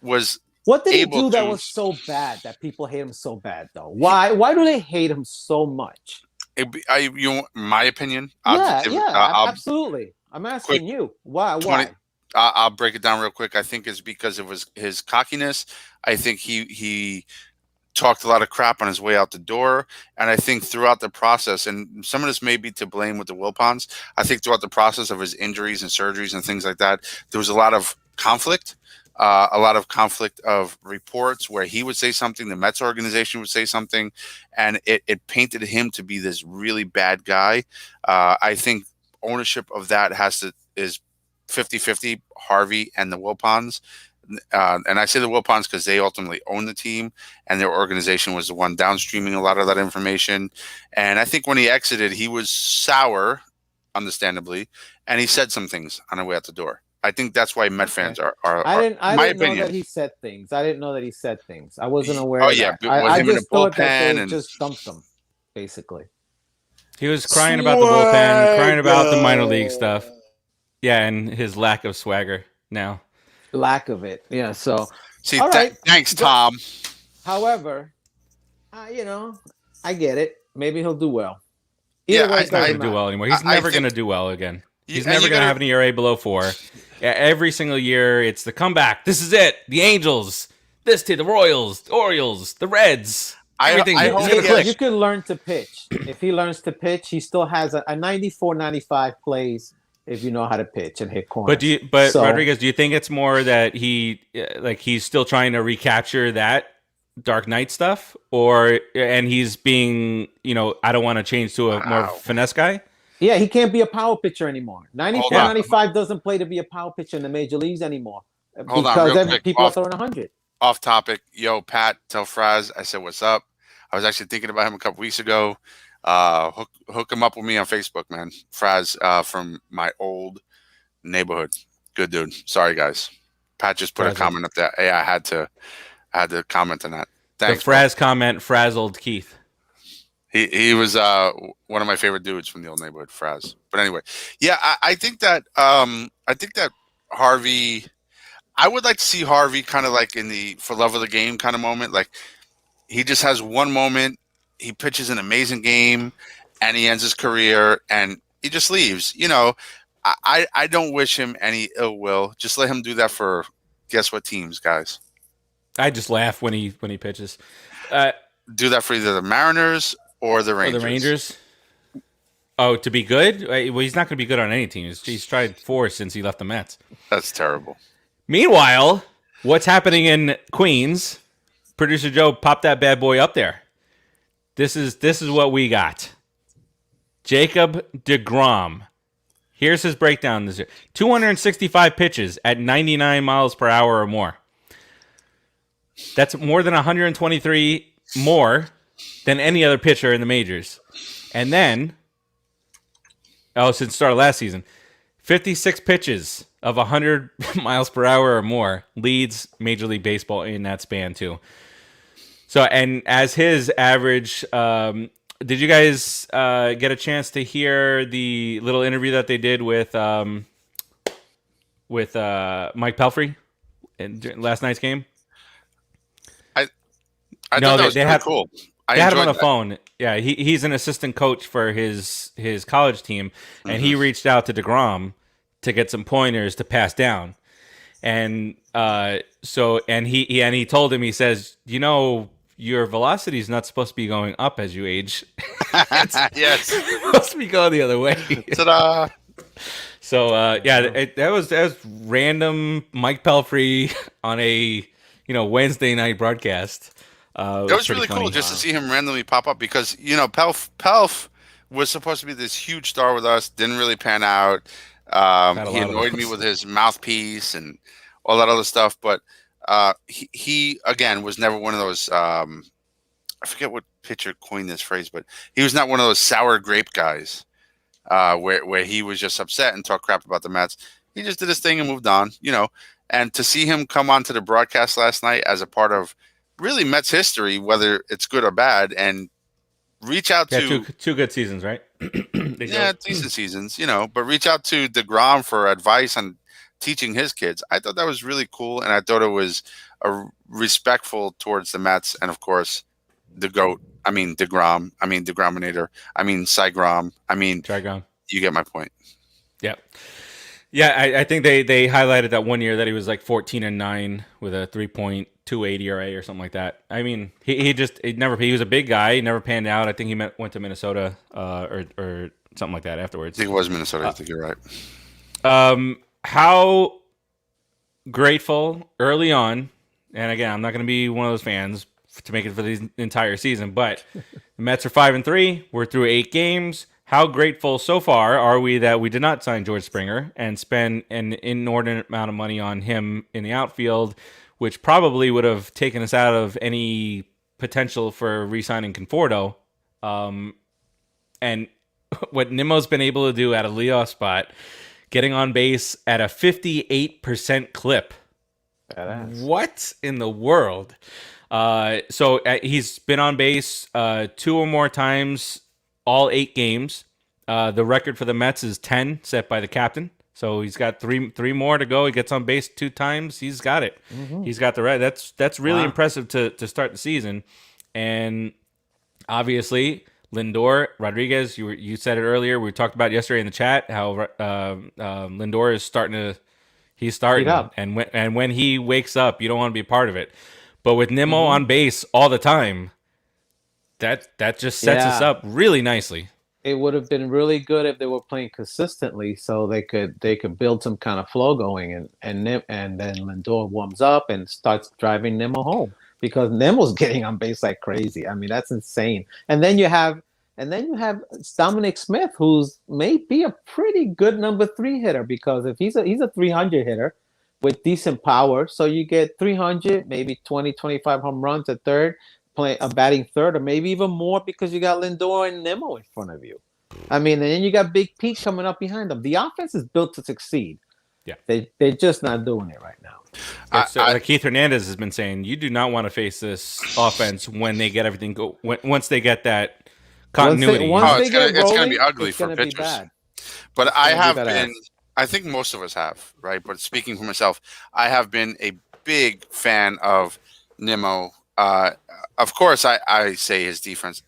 Speaker 3: was.
Speaker 2: What did he
Speaker 3: able
Speaker 2: do that
Speaker 3: to-
Speaker 2: was so bad that people hate him so bad though? Why do they hate him so much?
Speaker 3: My opinion.
Speaker 2: Absolutely. I'm asking you. Why?
Speaker 3: 20 I'll break it down real quick. I think it's because of his cockiness. I think he talked a lot of crap on his way out the door, and I think throughout the process, and some of this may be to blame with the Wilpons, I think throughout the process of his injuries and surgeries and things like that, there was a lot of conflict. A lot of conflict of reports where he would say something, the Mets organization would say something, and it painted him to be this really bad guy. I think ownership of that is 50-50, Harvey and the Wilpons. And I say the Wilpons because they ultimately own the team, and their organization was the one downstreaming a lot of that information. And I think when he exited, he was sour, understandably, and he said some things on the way out the door. I think that's why Met fans are
Speaker 2: I didn't
Speaker 3: my
Speaker 2: know
Speaker 3: opinion.
Speaker 2: that he said things. I didn't know that he said things. I wasn't aware.
Speaker 3: Oh,
Speaker 2: of
Speaker 3: yeah,
Speaker 2: that.
Speaker 3: but with
Speaker 2: I
Speaker 3: him in
Speaker 2: just
Speaker 3: the
Speaker 2: thought that
Speaker 3: bullpen
Speaker 2: they
Speaker 3: and-
Speaker 2: just dumped him, basically.
Speaker 1: He was crying about the bullpen, crying about the minor league stuff. Yeah, and his lack of swagger now.
Speaker 2: Lack of it. Yeah. So,
Speaker 3: See,
Speaker 2: all right.
Speaker 3: thanks, Tom.
Speaker 2: however, I get it. Maybe he'll do well.
Speaker 3: Yeah,
Speaker 2: Either way, it
Speaker 1: He's not
Speaker 2: doesn't
Speaker 1: going to do
Speaker 2: matter.
Speaker 1: well anymore. He's
Speaker 3: I
Speaker 1: never
Speaker 3: think-
Speaker 1: going to do well again. He's
Speaker 3: And
Speaker 1: never
Speaker 3: you
Speaker 1: going to
Speaker 3: gotta-
Speaker 1: have an ERA below 4. Yeah, every single year, it's the comeback. This is it. The Angels. This to the Royals, the Orioles, the Reds. Everything.
Speaker 3: I
Speaker 1: It's
Speaker 3: hope
Speaker 1: going to
Speaker 3: he
Speaker 1: click.
Speaker 2: You could learn to pitch. If he learns to pitch, he still has a 94, 95 plays if you know how to pitch and hit corners.
Speaker 1: But
Speaker 2: So-
Speaker 1: Rodriguez, do you think it's more that he's still trying to recapture that Dark Knight stuff, and he's being, I don't want to change to a more
Speaker 3: Wow.
Speaker 1: finesse guy?
Speaker 2: Yeah, he can't be a power pitcher anymore. 94,
Speaker 3: Hold on.
Speaker 2: 95 doesn't play to be a power pitcher in the major leagues anymore.
Speaker 3: Hold on,
Speaker 2: because
Speaker 3: real quick.
Speaker 2: people are throwing 100.
Speaker 3: Off topic. Yo, Pat, tell Fraz I said what's up. I was actually thinking about him a couple weeks ago. Hook him up with me on Facebook, man. Fraz from my old neighborhood. Good dude. Sorry, guys. Pat just put a
Speaker 1: Frazzled.
Speaker 3: comment up there. Hey, I had to comment on that. Thanks.
Speaker 1: The Fraz comment frazzled Keith.
Speaker 3: He was one of my favorite dudes from the old neighborhood, Fraz. But anyway, yeah, I think that Harvey. I would like to see Harvey kind of like in the for love of the game kind of moment. Like he just has one moment, he pitches an amazing game, and he ends his career, and he just leaves. I don't wish him any ill will. Just let him do that for guess what teams, guys.
Speaker 1: I just laugh when he pitches.
Speaker 3: Do that for either the Mariners or the
Speaker 1: Or
Speaker 3: Rangers.
Speaker 1: the Rangers. Oh, to be good? Well, he's not going to be good on any team. He's tried 4 since he left the Mets.
Speaker 3: That's terrible.
Speaker 1: Meanwhile, what's happening in Queens? Producer Joe, pop that bad boy up there. This is what we got. Jacob deGrom. Here's his breakdown this year. 265 pitches at 99 miles per hour or more. That's more than 123 more than any other pitcher in the majors. And then, since the start of last season, 56 pitches of 100 miles per hour or more leads Major League Baseball in that span too. So, and as his average, did you guys get a chance to hear the little interview that they did with Mike Pelfrey in last night's game?
Speaker 3: I
Speaker 1: No,
Speaker 3: thought that
Speaker 1: they-
Speaker 3: was
Speaker 1: they
Speaker 3: pretty
Speaker 1: had-
Speaker 3: cool.
Speaker 1: They had him on the
Speaker 3: that.
Speaker 1: phone. Yeah, he's an assistant coach for his college team, and he reached out to DeGrom to get some pointers to pass down. And he told him, he says, your velocity is not supposed to be going up as you age.
Speaker 3: Yes.
Speaker 1: It's supposed to be going the other way.
Speaker 3: Ta-da.
Speaker 1: So that was random Mike Pelfrey on a Wednesday night broadcast.
Speaker 3: It was
Speaker 1: pretty
Speaker 3: really
Speaker 1: funny.
Speaker 3: cool just to see him randomly pop up because Pelf was supposed to be this huge star with us. Didn't really pan out.
Speaker 1: Had a
Speaker 3: He
Speaker 1: lot of
Speaker 3: annoyed me
Speaker 1: those.
Speaker 3: with his mouthpiece and all that other stuff. But he again was never one of those. I forget what pitcher coined this phrase, but he was not one of those sour grape guys where he was just upset and talk crap about the Mets. He just did his thing and moved on, you know. And to see him come onto the broadcast last night as a part of really Mets history, whether it's good or bad, and reach out
Speaker 1: Yeah,
Speaker 3: to
Speaker 1: two good seasons, right?
Speaker 3: decent seasons, you know, but reach out to DeGrom for advice on teaching his kids. I thought that was really cool, and I thought it was respectful towards the Mets, and of course, the GOAT. I mean DeGrom. I mean DeGrominator. I mean Sygrom. I mean,
Speaker 1: Trigon.
Speaker 3: you get my point.
Speaker 1: Yeah. Yeah, I think they highlighted that one year that he was like 14-9 with a 3.28 ERA or something like that. I mean, he was a big guy. He never panned out. I think he went to Minnesota or something like that
Speaker 3: I
Speaker 1: afterwards.
Speaker 3: think it was Minnesota. I think you're right.
Speaker 1: How grateful early on, and again, I'm not going to be one of those fans to make it for the entire season, but the Mets are 5-3. We're through 8 games. How grateful so far are we that we did not sign George Springer and spend an inordinate amount of money on him in the outfield, which probably would have taken us out of any potential for re-signing Conforto. And what Nimmo's been able to do at a leadoff spot, getting on base at a 58% clip.
Speaker 2: Badass.
Speaker 1: What in the world? So he's been on base 2 or more times all 8 games. The record for the Mets is 10, set by the captain. So he's got three more to go. He gets on base 2 times. He's got it.
Speaker 2: Mm-hmm.
Speaker 1: He's got the right. That's really
Speaker 2: Wow.
Speaker 1: impressive to start the season. And obviously, Lindor, Rodriguez. You said it earlier. We talked about it yesterday in the chat how Lindor is starting to. He's starting,
Speaker 2: Heat up.
Speaker 1: and when he wakes up, you don't want to be a part of it. But with Nimmo
Speaker 2: Mm-hmm.
Speaker 1: on base all the time, that just sets us
Speaker 2: Yeah.
Speaker 1: up really nicely.
Speaker 2: It would have been really good if they were playing consistently, so they could build some kind of flow going, and then Lindor warms up and starts driving Nimmo home because Nimmo's getting on base like crazy. I mean, that's insane. And then you have Dominic Smith, who's may be a pretty good number 3 hitter because if he's a 300 hitter with decent power, so you get 300, maybe 20, 25 home runs at third. Batting third, or maybe even more because you got Lindor and Nimmo in front of you. I mean, and then you got Big Pete coming up behind them. The offense is built to succeed.
Speaker 1: Yeah.
Speaker 2: They're just not doing it right now.
Speaker 1: Like Keith Hernandez has been saying, you do not want to face this offense when they get everything once they get that continuity.
Speaker 2: Once
Speaker 3: Oh,
Speaker 2: they get
Speaker 3: it's gonna
Speaker 2: rolling,
Speaker 3: be ugly
Speaker 2: it's
Speaker 3: for
Speaker 2: gonna be
Speaker 3: pitchers.
Speaker 2: bad.
Speaker 3: But I
Speaker 2: gonna
Speaker 3: have
Speaker 2: be badass.
Speaker 3: been, I think most of us have, right? But speaking for myself, I have been a big fan of Nimmo. Of course, I say his defense,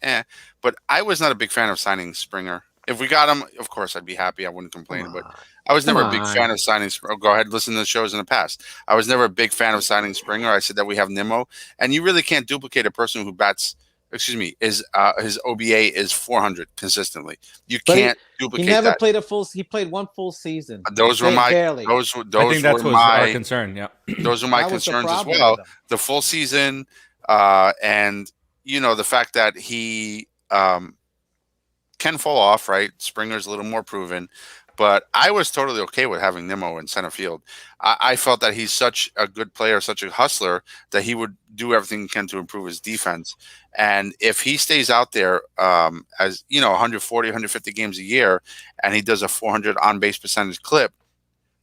Speaker 3: but I was not a big fan of signing Springer. If we got him, of course, I'd be happy. I wouldn't complain. But I was never a big fan of signing. Oh, go ahead, listen to the shows in the past. I was never a big fan of signing Springer. I said that we have Nimmo, and you really can't duplicate a person who bats. Excuse me, his OBA is 400 consistently. You
Speaker 2: But
Speaker 3: can't
Speaker 2: He
Speaker 3: duplicate
Speaker 2: never
Speaker 3: that.
Speaker 2: played a full. He played one full season.
Speaker 3: Those were my
Speaker 2: barely.
Speaker 3: those
Speaker 1: I think that's
Speaker 3: were
Speaker 1: was our
Speaker 3: my
Speaker 1: concern. Yeah.
Speaker 3: those were my
Speaker 2: That was the
Speaker 3: concerns as
Speaker 2: problem
Speaker 3: well.
Speaker 2: with him.
Speaker 3: The full season, and you know the fact that he can fall off. Right, Springer's a little more proven, but I was totally okay with having Nimmo in center field. I felt that he's such a good player, such a hustler, that he would do everything he can to improve his defense. And if he stays out there, as you know, 140, 150 games a year, and he does a 400 on base percentage clip,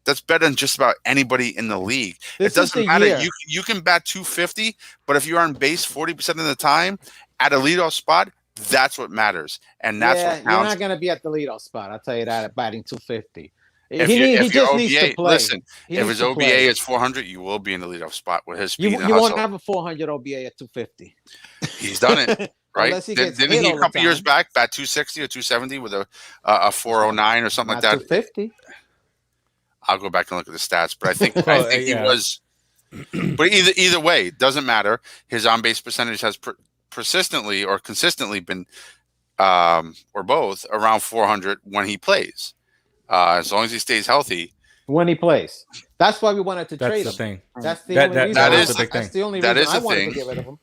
Speaker 3: that's better than just about anybody in the league.
Speaker 2: This
Speaker 3: It
Speaker 2: is
Speaker 3: doesn't
Speaker 2: the
Speaker 3: matter.
Speaker 2: year.
Speaker 3: You can bat 250, but if you're on base 40% of the time at a leadoff spot, that's what matters, and that's what
Speaker 2: You're
Speaker 3: counts.
Speaker 2: not going to be at the leadoff spot. I'll tell you that at batting 250.
Speaker 3: If
Speaker 2: He
Speaker 3: your
Speaker 2: just needs to
Speaker 3: OBA,
Speaker 2: play.
Speaker 3: listen,
Speaker 2: He
Speaker 3: if
Speaker 2: needs
Speaker 3: his
Speaker 2: to
Speaker 3: OBA
Speaker 2: play.
Speaker 3: is 400, you will be in the leadoff spot with his speed
Speaker 2: You
Speaker 3: and
Speaker 2: won't
Speaker 3: hustle.
Speaker 2: have a 400 OBA at 250.
Speaker 3: He's done it, right?
Speaker 2: Unless he gets
Speaker 3: Didn't
Speaker 2: hit
Speaker 3: he
Speaker 2: all
Speaker 3: a
Speaker 2: the
Speaker 3: couple years
Speaker 2: time.
Speaker 3: back bat 260 or 270 with a 409 or something
Speaker 2: Not
Speaker 3: like that?
Speaker 2: 250.
Speaker 3: I'll go back and look at the stats, but I think
Speaker 1: Well,
Speaker 3: he
Speaker 1: yeah.
Speaker 3: was. But either way, it doesn't matter. His on base percentage has persistently or consistently been, or both, around 400 when he plays. As long as he stays healthy.
Speaker 2: When he plays. That's why we wanted to
Speaker 1: That's
Speaker 2: trade
Speaker 1: the
Speaker 2: him.
Speaker 1: thing.
Speaker 2: That's the
Speaker 1: That-
Speaker 2: only
Speaker 1: that-
Speaker 2: reason.
Speaker 3: that is
Speaker 1: the big
Speaker 2: That's
Speaker 1: thing.
Speaker 2: the only
Speaker 3: That
Speaker 2: reason
Speaker 3: is
Speaker 2: I
Speaker 3: the
Speaker 2: wanted
Speaker 3: thing.
Speaker 2: to get rid of him.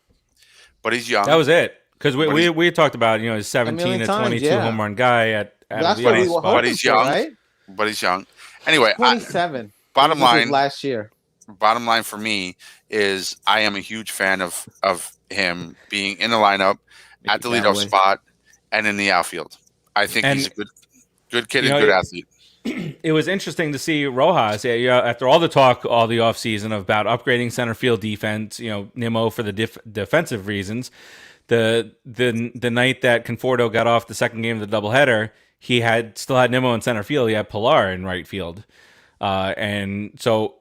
Speaker 3: But he's young.
Speaker 1: That was it. Because
Speaker 3: But
Speaker 1: we talked about, his 17
Speaker 2: million
Speaker 1: to
Speaker 2: times,
Speaker 1: 22
Speaker 2: yeah.
Speaker 1: home run guy at
Speaker 2: That's
Speaker 1: a
Speaker 2: what we
Speaker 1: leadoff
Speaker 2: were
Speaker 1: spot.
Speaker 2: hoping
Speaker 3: he's
Speaker 2: for,
Speaker 3: young.
Speaker 2: right?
Speaker 3: but he's young. Anyway,
Speaker 2: 27.
Speaker 3: bottom
Speaker 2: This was
Speaker 3: line,
Speaker 2: last year.
Speaker 3: bottom line for me is I am a huge fan of him being in the lineup at the leadoff
Speaker 2: Galloway.
Speaker 3: spot and in the outfield. I think he's a good kid and good athlete.
Speaker 1: It was interesting to see Rojas, after all the talk all the offseason about upgrading center field defense, Nimmo for the defensive reasons. The night that Conforto got off the second game of the doubleheader, he still had Nimmo in center field. He had Pilar in right field, and so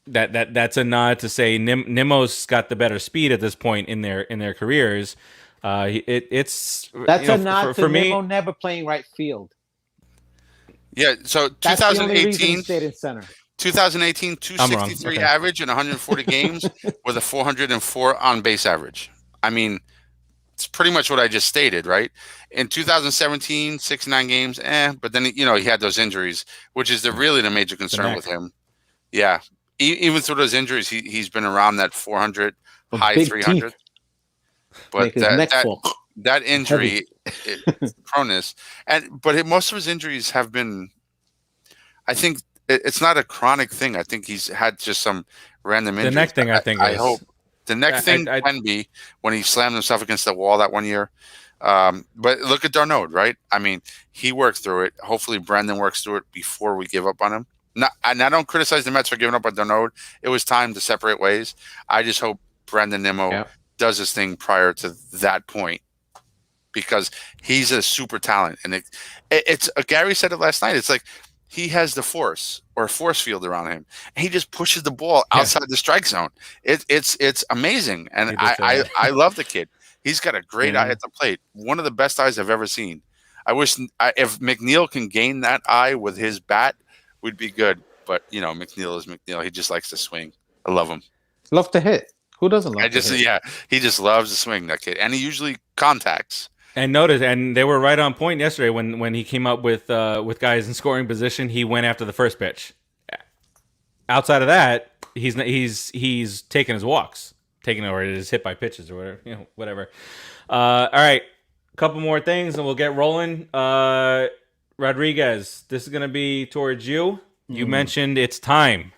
Speaker 1: that's a nod to say Nimmo's got the better speed at this point in their careers. It's
Speaker 2: That's a nod
Speaker 1: for
Speaker 2: to
Speaker 1: me.
Speaker 2: Nimmo never playing right field.
Speaker 3: Yeah, so
Speaker 2: That's the only reason he
Speaker 3: 2018,
Speaker 2: stayed in center.
Speaker 3: 2018, 263
Speaker 1: Okay.
Speaker 3: average in 140 games with a 404 on base average. I mean, it's pretty much what I just stated, right? In 2017, 69 games, but then he had those injuries, which is really the major concern with him. Yeah, even through those injuries, he's been around that 400, high 300. But that injury proneness, but most of his injuries have been, I think it's not a chronic thing. I think he's had just some random injuries.
Speaker 1: The neck thing, I
Speaker 3: hope the neck thing can be when he slammed himself against the wall that one year. But look at d'Arnaud, right? I mean, he worked through it. Hopefully Brendan works through it before we give up on him. And I don't criticize the Mets for giving up on d'Arnaud. It was time to separate ways. I just hope Brendan Nimmo does his thing prior to that point, because he's a super talent. And it's Gary said it last night. It's like he has the force field around him, and he just pushes the ball outside the strike zone. It's amazing, and I love the kid. He's got a great eye at the plate. One of the best eyes I've ever seen. I wish if McNeil can gain that eye with his bat, we'd be good. But McNeil is McNeil. He just likes to swing. I love him.
Speaker 2: Love to hit. Who doesn't love to hit?
Speaker 3: Yeah, he just loves to swing, that kid, and he usually contacts.
Speaker 1: And notice, and they were right on point yesterday when he came up with guys in scoring position. He went after the first pitch. Outside of that, he's taking his walks, or his hit by pitches or whatever. All right, a couple more things, and we'll get rolling. Rodriguez, this is going to be towards you. You mentioned it's time.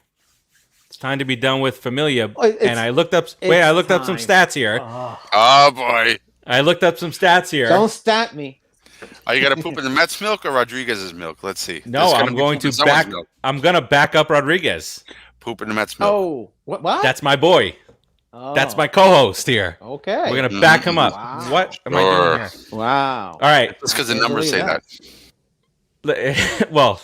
Speaker 1: It's time to be done with Familia. And I looked up. I looked up some stats here.
Speaker 3: Oh boy.
Speaker 1: I looked up some stats here.
Speaker 2: Don't stat me.
Speaker 3: Are you gonna poop in the Mets milk or Rodriguez's milk? Let's see.
Speaker 1: No, I'm going to back up Rodriguez.
Speaker 3: Poop in the Mets milk.
Speaker 2: Oh, what?
Speaker 1: That's my boy.
Speaker 2: Oh.
Speaker 1: That's my co-host here.
Speaker 2: Okay.
Speaker 1: We're gonna back him up.
Speaker 2: Wow.
Speaker 1: What am I doing here?
Speaker 2: Wow.
Speaker 1: All right.
Speaker 3: That's because the numbers say that.
Speaker 1: Well,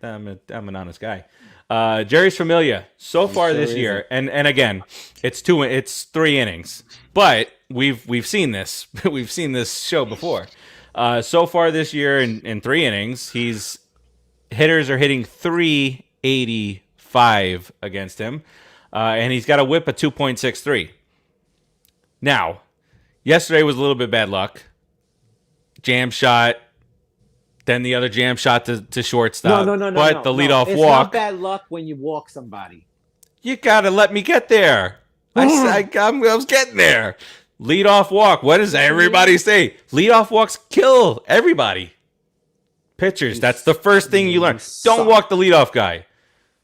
Speaker 1: I'm an honest guy. Jerry's Familia so far this year, and again, it's 3 innings, but we've seen this. We've seen this show before. So far this year in 3 innings, hitters are hitting 385 against him, and he's got a WHIP of 2.63. Now, yesterday was a little bit bad luck. Jam shot. Then the other jam shot to shortstop.
Speaker 2: No.
Speaker 1: But the leadoff
Speaker 2: it's
Speaker 1: walk.
Speaker 2: It's not bad luck when you walk somebody.
Speaker 1: You gotta let me get there. I was getting there. Leadoff walk. What does everybody say? Leadoff walks kill everybody. Pitchers. That's the first thing you learn. Don't walk the leadoff guy.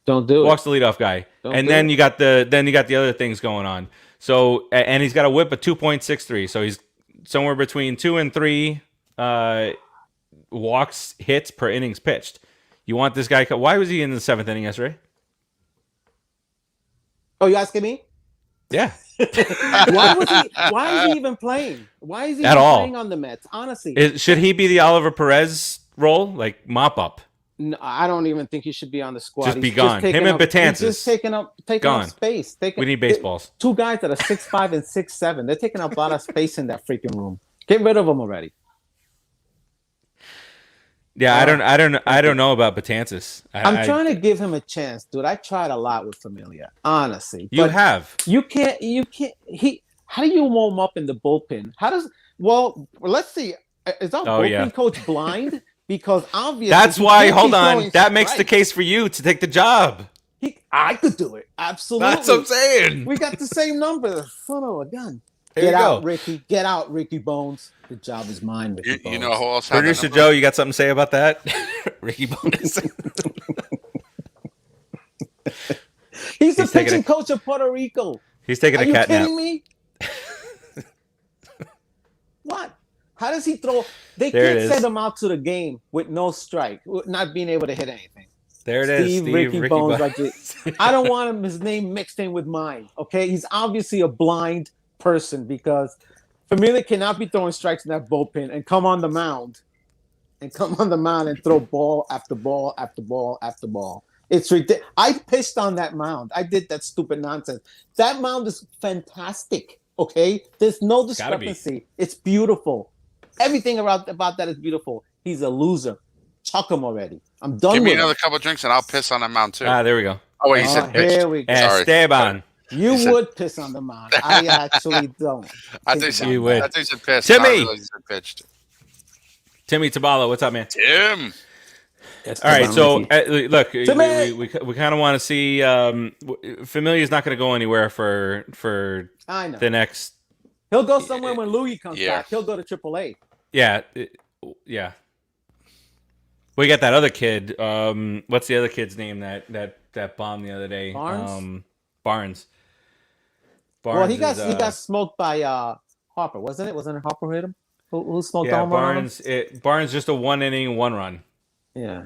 Speaker 2: Don't do it.
Speaker 1: Walks the leadoff guy. And then you got the other things going on. So and he's got a WHIP of 2.63. So he's somewhere between 2 and 3 walks, hits per innings pitched. You want this guy? Why was he in the 7th inning yesterday?
Speaker 2: Oh, you asking me?
Speaker 1: Yeah.
Speaker 2: Why is he even playing? Why is he playing on the Mets? Honestly,
Speaker 1: should he be the Oliver Perez role, like mop up?
Speaker 2: No, I don't even think he should be on the squad.
Speaker 1: Just be gone. Him and Betances.
Speaker 2: He's just taking up space.
Speaker 1: We need baseballs.
Speaker 2: 2 guys that are 6'5" and 6'7". They're taking up a lot of space in that freaking room. Get rid of them already.
Speaker 1: Yeah, I don't know about Betances.
Speaker 2: I'm trying to give him a chance, dude. I tried a lot with Familia, honestly.
Speaker 1: You have.
Speaker 2: You can't. How do you warm up in the bullpen? Let's see. Is our bullpen coach blind? Because obviously
Speaker 1: that's why. Hold on. That makes the case for you to take the job.
Speaker 2: I could do it. Absolutely.
Speaker 1: That's what I'm saying.
Speaker 2: We got the same number. Son of a gun.
Speaker 1: There
Speaker 2: Get
Speaker 1: you
Speaker 2: out,
Speaker 1: go.
Speaker 2: Ricky. Get out, Ricky Bones. The job is mine, Ricky Bones.
Speaker 3: You know who else had that
Speaker 1: Producer
Speaker 3: number?
Speaker 1: Joe, you got something to say about that? Ricky Bonus.
Speaker 2: He's the
Speaker 1: He's taking
Speaker 2: pitching
Speaker 1: a-
Speaker 2: coach of Puerto Rico.
Speaker 1: He's taking
Speaker 2: Are
Speaker 1: a
Speaker 2: you
Speaker 1: cat nap.
Speaker 2: kidding me? What? How does he throw? They
Speaker 1: There it
Speaker 2: can't
Speaker 1: is.
Speaker 2: send him out to the game with no strike, not being able to hit anything.
Speaker 1: There it is.
Speaker 2: Steve Ricky Bones.
Speaker 1: Bones.
Speaker 2: I don't want him his name mixed in with mine. Okay, he's obviously a blind person because Familia cannot be throwing strikes in that bullpen and come on the mound and throw ball after ball after ball after ball. It's ridiculous. I pitched on that mound. I did that stupid nonsense. That mound is fantastic. Okay, there's no
Speaker 1: Gotta be.
Speaker 2: discrepancy. It's beautiful. Everything about that is beautiful. He's a loser. Chuck him already. I'm done
Speaker 3: Give me
Speaker 2: with
Speaker 3: another
Speaker 2: him.
Speaker 3: couple of drinks and I'll piss on that mound too.
Speaker 1: There we go.
Speaker 3: Oh wait, you
Speaker 2: Oh,
Speaker 3: said pitch.
Speaker 2: here we go.
Speaker 3: Sorry.
Speaker 1: Esteban.
Speaker 2: You
Speaker 3: said-
Speaker 2: would piss on the mound. I actually don't.
Speaker 3: I
Speaker 2: think
Speaker 3: think so.
Speaker 1: You
Speaker 2: about
Speaker 1: would.
Speaker 3: I think you said piss.
Speaker 1: Timmy!
Speaker 3: I realized you said pitched.
Speaker 1: Timmy Tabalo, what's up, man?
Speaker 3: Tim.
Speaker 1: All right, so look,
Speaker 2: Timmy!
Speaker 1: we kind of want to see. Familia's not going to go anywhere for
Speaker 2: I know.
Speaker 1: the next.
Speaker 2: He'll go somewhere when Louis comes
Speaker 3: Yeah.
Speaker 2: back. He'll go to AAA.
Speaker 1: Yeah, yeah. We got that other kid. What's the other kid's name that bombed the other day?
Speaker 2: Barnes?
Speaker 1: Barnes.
Speaker 2: Well, he
Speaker 1: is,
Speaker 2: got smoked by Harper, wasn't it? Wasn't it Harper hit him? Who smoked
Speaker 1: yeah,
Speaker 2: home run on him?
Speaker 1: Barnes just a 1 inning, 1 run.
Speaker 2: Yeah.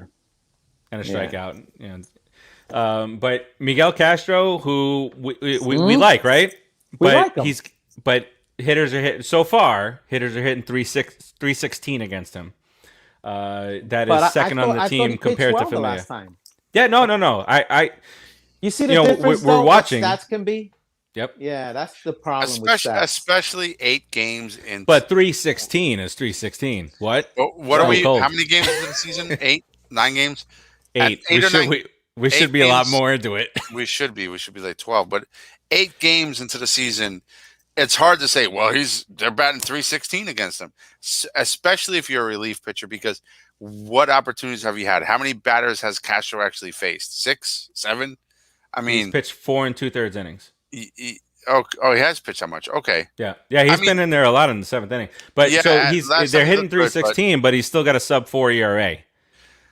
Speaker 1: And a
Speaker 2: Yeah.
Speaker 1: strikeout. Yeah. But Miguel Castro, who we like, right?
Speaker 2: We
Speaker 1: But
Speaker 2: like him.
Speaker 1: but hitters are hitting so far. Hitters are hitting 316 against him. That
Speaker 2: But
Speaker 1: is second on the team compared to
Speaker 2: the
Speaker 1: Familia.
Speaker 2: last time.
Speaker 1: Yeah, no. I
Speaker 2: You see the
Speaker 1: You know,
Speaker 2: difference
Speaker 1: we're
Speaker 2: though,
Speaker 1: watching.
Speaker 2: what stats can be?
Speaker 1: Yep.
Speaker 2: Yeah, that's the problem
Speaker 3: Especially,
Speaker 2: with stats.
Speaker 3: especially 8 games in.
Speaker 1: But 316 is 316. What?
Speaker 3: What are
Speaker 1: so
Speaker 3: we?
Speaker 1: cold.
Speaker 3: How many games into the season? 8, 9 games.
Speaker 1: 8.
Speaker 3: Eight or nine-
Speaker 1: We should
Speaker 3: 8
Speaker 1: be a lot
Speaker 3: games.
Speaker 1: more into it.
Speaker 3: We should be like 12. But 8 games into the season, it's hard to say. Well, they're batting 316 against him, especially if you're a relief pitcher. Because what opportunities have you had? How many batters has Castro actually faced? 6, 7. I
Speaker 1: He's
Speaker 3: mean,
Speaker 1: pitched 4 2/3 innings.
Speaker 3: he has pitched that much. Okay.
Speaker 1: Yeah, he's been in there a lot in the 7th inning. But
Speaker 3: Yeah,
Speaker 1: so
Speaker 3: last
Speaker 1: they're
Speaker 3: time he
Speaker 1: hitting
Speaker 3: looked good,
Speaker 1: 316, but he's still got a sub 4 ERA.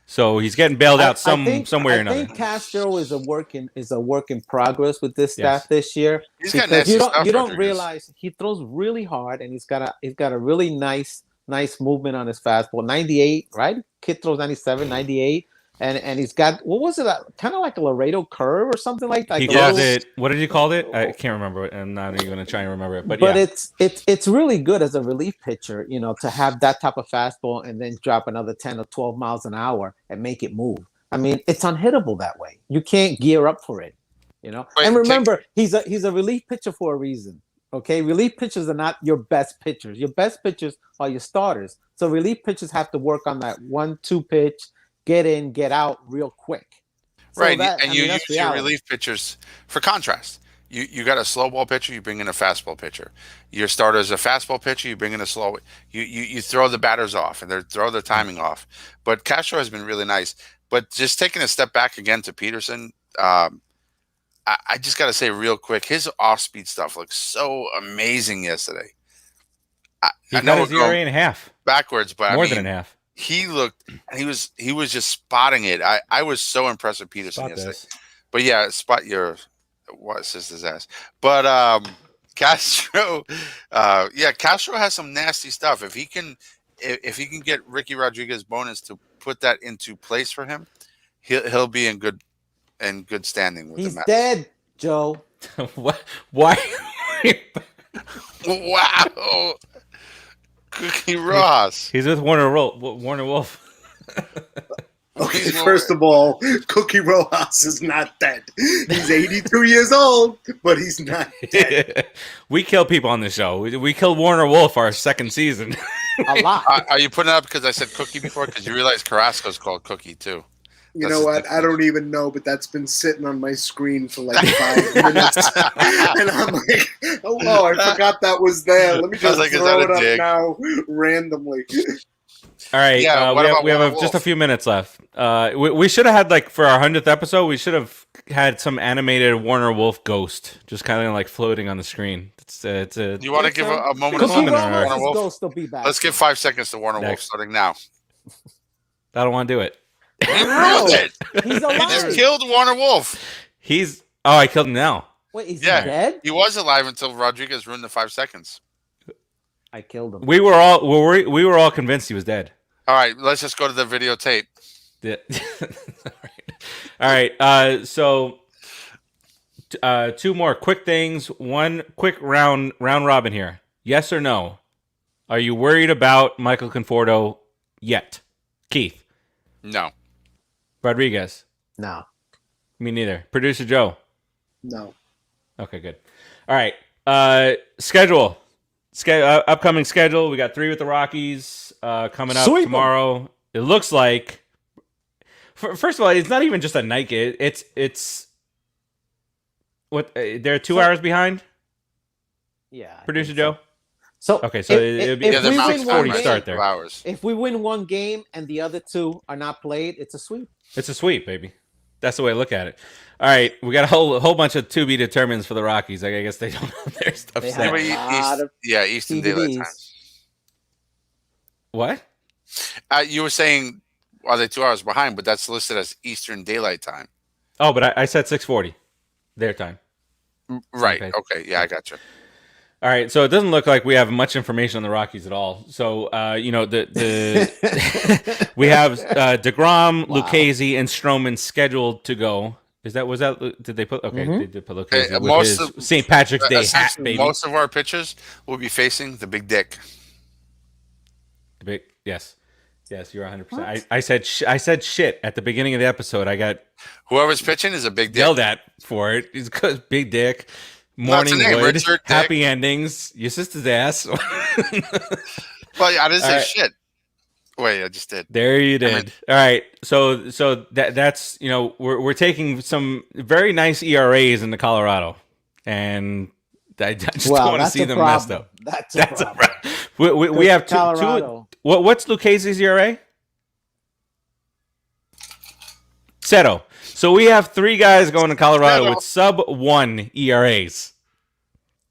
Speaker 1: So he's getting bailed out somewhere or another.
Speaker 2: I think Castro is a work in progress with this
Speaker 1: Yes.
Speaker 2: staff this year.
Speaker 3: He's got
Speaker 2: Because
Speaker 3: nasty
Speaker 2: you
Speaker 3: stuff,
Speaker 2: don't
Speaker 3: Rodriguez.
Speaker 2: realize he throws really hard and he's got a really nice movement on his fastball. 98, right? Kid throws 97, 98. And he's got, what was it? Kind of like a Laredo curve or something like that.
Speaker 1: He
Speaker 2: Like a
Speaker 1: calls
Speaker 2: little-
Speaker 1: it. What did he call it? I can't remember it. I'm not even going to try and remember it. But
Speaker 2: But
Speaker 1: yeah,
Speaker 2: it's really good as a relief pitcher, to have that type of fastball and then drop another 10 or 12 miles an hour and make it move. I mean, it's unhittable that way. You can't gear up for it,
Speaker 3: Wait,
Speaker 2: And remember, he's a relief pitcher for a reason. Okay, relief pitchers are not your best pitchers. Your best pitchers are your starters. So relief pitchers have to work on that 1-2 pitch, get in, get out real quick. So
Speaker 3: Right,
Speaker 2: that-
Speaker 3: and
Speaker 2: I
Speaker 3: you
Speaker 2: mean,
Speaker 3: use
Speaker 2: that's
Speaker 3: your
Speaker 2: reality.
Speaker 3: relief pitchers for contrast. You got a slow ball pitcher, you bring in a fastball pitcher. Your starter is a fastball pitcher, you bring in a slow. You throw the batters off and they throw their timing off. But Castro has been really nice. But just taking a step back again to Peterson, I just got to say real quick, his off-speed stuff looks so amazing yesterday.
Speaker 1: he
Speaker 3: I
Speaker 1: got
Speaker 3: know
Speaker 1: his
Speaker 3: we're going
Speaker 1: ERA in half,
Speaker 3: backwards, but
Speaker 1: more
Speaker 3: I mean,
Speaker 1: than in half.
Speaker 3: he looked. He was just spotting it. I was so impressed with Peterson
Speaker 1: Spot
Speaker 3: yesterday.
Speaker 1: this.
Speaker 3: But yeah, spot your what sister's ass. But Castro, Castro has some nasty stuff. If he can get Ricky Rodriguez bonus to put that into place for him, he'll be in good standing with
Speaker 2: He's
Speaker 3: the Mets.
Speaker 2: dead, Joe.
Speaker 1: What? Why?
Speaker 3: Wow, Cookie Ross.
Speaker 1: He's with Warner Wolf.
Speaker 4: Okay,
Speaker 3: He's
Speaker 4: first of all, Cookie Rojas is not dead. He's 82 years old, but he's not dead.
Speaker 1: We kill people on the show. We killed Warner Wolf our second season.
Speaker 2: A lot.
Speaker 3: Are you putting it up because I said Cookie before? Because you realize Carrasco's called Cookie too.
Speaker 4: You
Speaker 3: That's
Speaker 4: know
Speaker 3: the
Speaker 4: what? I don't even know, but that's been sitting on my screen for like 5 minutes. And I'm like, oh, I forgot that was there. Let me
Speaker 3: I was
Speaker 4: just
Speaker 3: like, is
Speaker 4: throw
Speaker 3: that
Speaker 4: it
Speaker 3: a
Speaker 4: up
Speaker 3: dig?
Speaker 4: now randomly.
Speaker 1: All right,
Speaker 3: Yeah, what
Speaker 1: we
Speaker 3: about
Speaker 1: have
Speaker 3: Warner
Speaker 1: just a
Speaker 3: Wolf?
Speaker 1: few minutes left. We should have had, like, for our 100th episode, we should have had some animated Warner Wolf ghost just kind of like floating on the screen. It's a
Speaker 3: You want to give a moment of
Speaker 2: Cookie
Speaker 1: Warner
Speaker 3: silence to
Speaker 2: Ramos'
Speaker 3: Warner Wolf?
Speaker 2: ghost will be back.
Speaker 3: Let's give 5 seconds to Warner Wolf
Speaker 1: Next.
Speaker 3: starting now.
Speaker 1: I don't want to do it.
Speaker 3: You ruined it.
Speaker 2: He's
Speaker 3: You just
Speaker 2: alive.
Speaker 3: killed Warner Wolf.
Speaker 1: I killed him now.
Speaker 2: Wait, is
Speaker 3: Yeah.
Speaker 2: he dead?
Speaker 3: He was alive until Rodriguez ruined the 5 seconds.
Speaker 2: I killed him.
Speaker 1: We were all convinced he was dead.
Speaker 3: All right, let's just go to the videotape.
Speaker 1: Yeah. All right. So, two more quick things. One quick round robin here. Yes or no? Are you worried about Michael Conforto yet? Keith,
Speaker 3: No.
Speaker 1: Rodriguez.
Speaker 2: No.
Speaker 1: Me neither. Producer Joe.
Speaker 4: No.
Speaker 1: Okay, good. All right. Schedule. Upcoming schedule. We got 3 with the Rockies coming up
Speaker 2: Sweep 'em.
Speaker 1: tomorrow. It looks like. First of all, it's not even just a night game. It's what they're 2 hours behind.
Speaker 2: Yeah. I
Speaker 1: Producer
Speaker 2: think so.
Speaker 1: Joe.
Speaker 2: So
Speaker 1: Okay, so it'd be-
Speaker 2: if
Speaker 1: Yeah,
Speaker 3: the
Speaker 2: we
Speaker 3: Mountain
Speaker 2: win
Speaker 3: Time,
Speaker 2: one
Speaker 1: 40
Speaker 3: right?
Speaker 1: start
Speaker 2: game,
Speaker 1: there.
Speaker 3: 2 hours.
Speaker 2: if we win one game and the other 2 are not played, it's a sweep.
Speaker 1: It's a sweep, baby. That's the way I look at it. All right, we got a whole bunch of to be determines for the Rockies. I guess they don't have their stuff
Speaker 2: They
Speaker 1: set.
Speaker 2: have
Speaker 3: Yeah, but
Speaker 2: lot of
Speaker 3: Eastern Daylight Time.
Speaker 2: TBDs.
Speaker 1: What?
Speaker 3: You were saying, are they 2 hours behind? But that's listed as Eastern Daylight Time.
Speaker 1: Oh, but I said 6:40, their time.
Speaker 3: Right.
Speaker 1: Okay.
Speaker 3: Okay. Yeah, I got you.
Speaker 1: All right, so it doesn't look like we have much information on the Rockies at all. So, the we have DeGrom,
Speaker 2: Wow.
Speaker 1: Lucchesi, and Stroman scheduled to go. Did they put? Okay,
Speaker 2: Mhm.
Speaker 1: they did put Lucchesi with
Speaker 3: most
Speaker 1: his
Speaker 3: of-
Speaker 1: St. Patrick's Day hat,
Speaker 3: Essentially,
Speaker 1: baby.
Speaker 3: most of our pitchers will be facing the big dick.
Speaker 1: Yes, you're 100%. I said shit at the beginning of the episode. I got
Speaker 3: Whoever's pitching is a big dick.
Speaker 1: yelled at for it. He's because big dick.
Speaker 3: No, it's a
Speaker 1: Morning
Speaker 3: name,
Speaker 1: wood,
Speaker 3: Richard Dick.
Speaker 1: happy endings. Your sister's ass.
Speaker 3: Well, I didn't say
Speaker 1: All right.
Speaker 3: shit. Wait, I just did.
Speaker 1: There you did.
Speaker 3: mean-
Speaker 1: All right. So that's we're taking some very nice ERAs into Colorado, and I just don't want to
Speaker 2: that's
Speaker 1: see
Speaker 2: a
Speaker 1: them
Speaker 2: problem.
Speaker 1: messed up.
Speaker 2: That's a
Speaker 1: That's a
Speaker 2: problem.
Speaker 1: we have two.
Speaker 2: Colorado.
Speaker 1: What's Lucchese's ERA? Seto. So we have 3 guys going to Colorado
Speaker 3: Seto.
Speaker 1: with sub-1 ERAs.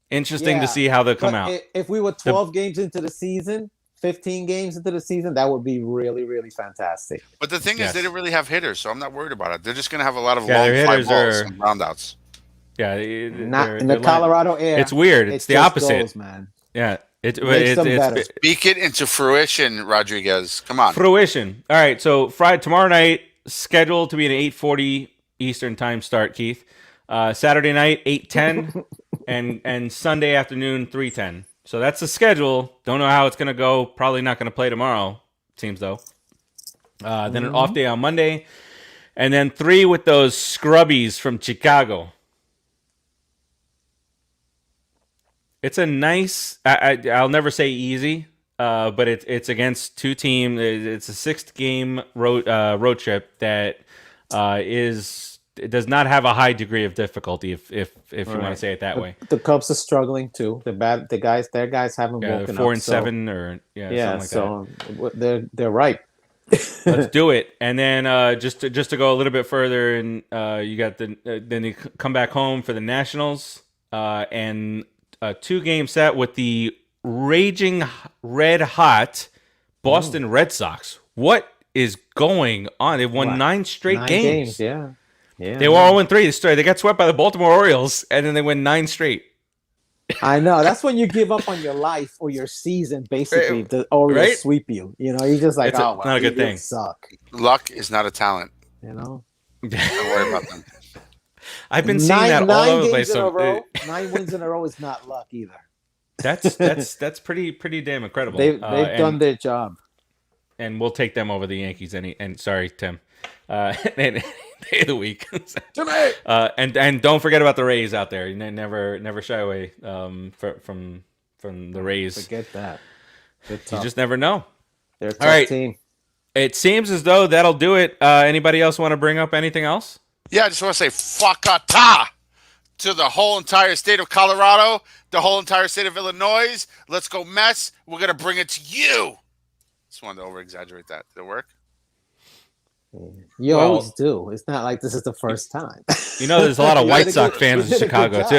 Speaker 1: Interesting
Speaker 2: Yeah,
Speaker 1: to see how they come
Speaker 2: But
Speaker 1: out.
Speaker 2: if we were 12 games into the season, 15 games into the season, that would be really, really fantastic.
Speaker 3: But the thing
Speaker 1: Yes.
Speaker 3: is, they didn't really have hitters, so I'm not worried about it. They're just going to have a lot of
Speaker 1: Yeah,
Speaker 3: long
Speaker 1: their
Speaker 3: fly
Speaker 1: hitters
Speaker 3: balls
Speaker 1: are-
Speaker 3: and roundouts.
Speaker 1: Yeah,
Speaker 2: Not in the
Speaker 1: they're
Speaker 2: Colorado air.
Speaker 1: It's weird. It's
Speaker 2: it
Speaker 1: the
Speaker 2: just
Speaker 1: opposite.
Speaker 2: goes, man.
Speaker 1: Yeah,
Speaker 2: Makes them better.
Speaker 3: Speak it into fruition, Rodriguez. Come on.
Speaker 1: fruition. All right, so Friday tomorrow night scheduled to be an 8:40 Eastern time start. Keith, Saturday night 8:10, and Sunday afternoon 3:10. So that's the schedule. Don't know how it's gonna go. Probably not gonna play tomorrow. Seems though. Then an off day on Monday, and then 3 with those scrubbies from Chicago. It's a nice. I'll never say easy, but it's against 2 teams. It's a 6th game road trip that it does not have a high degree of difficulty, if you want to
Speaker 2: Right.
Speaker 1: say it that way.
Speaker 2: The Cubs are struggling too. Their guys haven't
Speaker 1: Yeah,
Speaker 2: woken
Speaker 1: they're 4
Speaker 2: up.
Speaker 1: and
Speaker 2: so-
Speaker 1: 7, or
Speaker 2: Yeah,
Speaker 1: something like that.
Speaker 2: so they're right.
Speaker 1: Let's do it. And then just to go a little bit further, and you got then you come back home for the Nationals, and a 2-game set with the raging red hot Boston Red Sox. What is going on? They've won
Speaker 2: Wow.
Speaker 1: 9 straight
Speaker 2: 9
Speaker 1: games.
Speaker 2: Yeah. Yeah.
Speaker 1: They were 0-3. They got swept by the Baltimore Orioles, and then they win 9 straight.
Speaker 2: I know. That's when you give up on your life or your season, basically. The Orioles
Speaker 1: Right?
Speaker 2: sweep you. You know, you're just like,
Speaker 1: It's
Speaker 2: oh,
Speaker 1: not a good
Speaker 2: you
Speaker 1: thing.
Speaker 2: suck.
Speaker 3: Luck is not a talent.
Speaker 2: You know,
Speaker 3: Don't worry about them.
Speaker 1: I've been seeing that all over the place.
Speaker 2: games in a
Speaker 1: So
Speaker 2: row, 9 wins in a row is not luck either.
Speaker 1: that's pretty damn incredible.
Speaker 2: They've
Speaker 1: And-
Speaker 2: done their job.
Speaker 1: and we'll take them over the Yankees. And sorry, Tim, any day of the week. And don't forget about the Rays out there. Never shy away from the Rays.
Speaker 2: Forget that. They're
Speaker 1: You
Speaker 2: tough.
Speaker 1: just never know.
Speaker 2: They're a tough
Speaker 1: all right.
Speaker 2: team.
Speaker 1: It seems as though that'll do it. Anybody else want to bring up anything else?
Speaker 3: Yeah, I just want to say fuckata to the whole entire state of Colorado, the whole entire state of Illinois. Let's go Mets. We're going to bring it to you. Just wanted to over-exaggerate that. Did it work?
Speaker 2: You
Speaker 1: Well-
Speaker 2: always do. It's not like this is the first time.
Speaker 1: You know, there's a lot of
Speaker 2: You
Speaker 1: White
Speaker 2: did a
Speaker 1: Sox
Speaker 2: good-
Speaker 1: fans
Speaker 2: you
Speaker 1: in
Speaker 2: did a good
Speaker 1: Chicago
Speaker 2: job,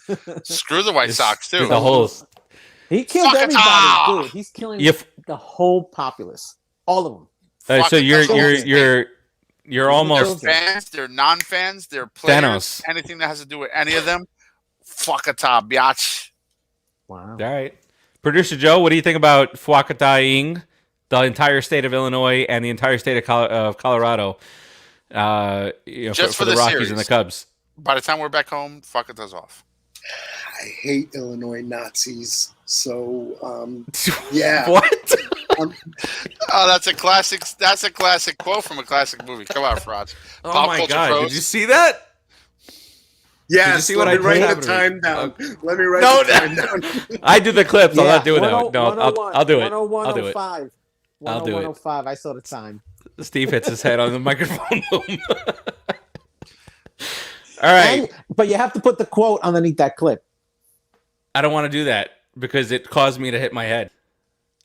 Speaker 1: too.
Speaker 2: though.
Speaker 3: Screw the White Sox too.
Speaker 1: The whole
Speaker 2: He killed
Speaker 3: Fuck it,
Speaker 2: everybody,
Speaker 3: ah!
Speaker 2: dude. He's killing
Speaker 1: You f-
Speaker 2: the whole populace, all of them.
Speaker 3: Fuck
Speaker 1: so
Speaker 3: it,
Speaker 1: you're
Speaker 3: that's all
Speaker 1: you're
Speaker 3: I'm saying.
Speaker 1: you're
Speaker 3: They're
Speaker 1: almost
Speaker 3: fans, they're non-fans, they're players.
Speaker 1: Thanos.
Speaker 3: Anything that has to do with any of them, fuck a top, biatch.
Speaker 2: Wow.
Speaker 1: all right. Producer Joe, what do you think about Fuakatai-ing, the entire state of Illinois and the entire state of Colorado?
Speaker 3: Just
Speaker 1: for
Speaker 3: for
Speaker 1: the
Speaker 3: the
Speaker 1: Rockies and the
Speaker 3: series.
Speaker 1: Cubs.
Speaker 3: By the time we're back home, fuck it does off.
Speaker 4: I hate Illinois Nazis. So yeah.
Speaker 1: What?
Speaker 3: Oh, that's a classic. That's a classic quote from a classic movie. Come on, Frauds.
Speaker 1: Oh
Speaker 3: Pop
Speaker 1: my
Speaker 3: culture
Speaker 1: God!
Speaker 3: pros.
Speaker 1: Did you see that?
Speaker 4: Yes,
Speaker 1: see what
Speaker 4: let
Speaker 1: I
Speaker 4: me write
Speaker 1: did?
Speaker 4: the time down. Let me write
Speaker 1: No,
Speaker 4: the time down.
Speaker 1: I do the clips. I'm not doing that.
Speaker 2: 10-
Speaker 1: No, I'll do it.
Speaker 2: 101,
Speaker 1: I'll do it.
Speaker 2: 105.
Speaker 1: I'll do it.
Speaker 2: 105. I saw the time.
Speaker 1: Steve hits his head on the microphone boom. All right.
Speaker 2: But you have to put the quote underneath that clip.
Speaker 1: I don't want to do that because it caused me to hit my head.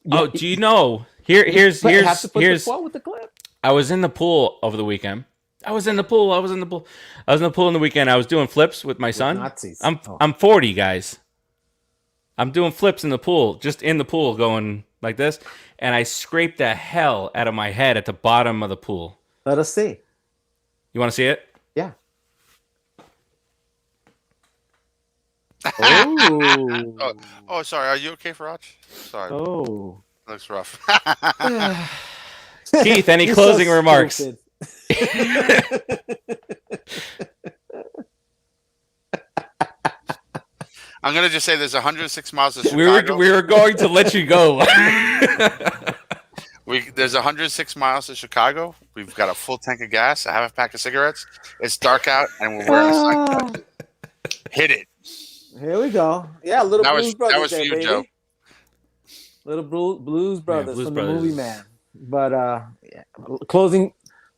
Speaker 2: Yeah,
Speaker 1: Oh, do you know? Here's
Speaker 2: but you have to put
Speaker 1: here's.
Speaker 2: the quote with the clip.
Speaker 1: I was in the pool over the weekend. I was in the pool in the weekend. I was doing flips with my son.
Speaker 2: Nazis.
Speaker 1: I'm 40, guys. I'm doing flips in the pool, just in the pool, going like this, and I scraped the hell out of my head at the bottom of the pool.
Speaker 2: Let us see.
Speaker 1: You want to see it?
Speaker 2: Yeah. Oh.
Speaker 3: Oh, sorry. Are you okay, Frauds? Sorry,
Speaker 2: Oh.
Speaker 3: looks rough.
Speaker 1: Keith, any
Speaker 2: You're
Speaker 1: closing
Speaker 2: so
Speaker 1: remarks?
Speaker 2: stupid.
Speaker 3: I'm gonna just say there's 106 miles to
Speaker 1: We were
Speaker 3: Chicago.
Speaker 1: we were going to let you go.
Speaker 3: There's 106 miles to Chicago. We've got a full tank of gas, a half a pack of cigarettes. It's dark out, and we're wearing sunglasses. Hit it.
Speaker 2: Here we go. Yeah, little
Speaker 3: That
Speaker 2: Blues
Speaker 3: was
Speaker 2: Brothers
Speaker 3: for
Speaker 2: there,
Speaker 3: you,
Speaker 2: baby.
Speaker 3: Joe.
Speaker 2: Little Blues Brothers
Speaker 1: Blues
Speaker 2: from
Speaker 1: Brothers.
Speaker 2: the movie Man. But yeah. Closing.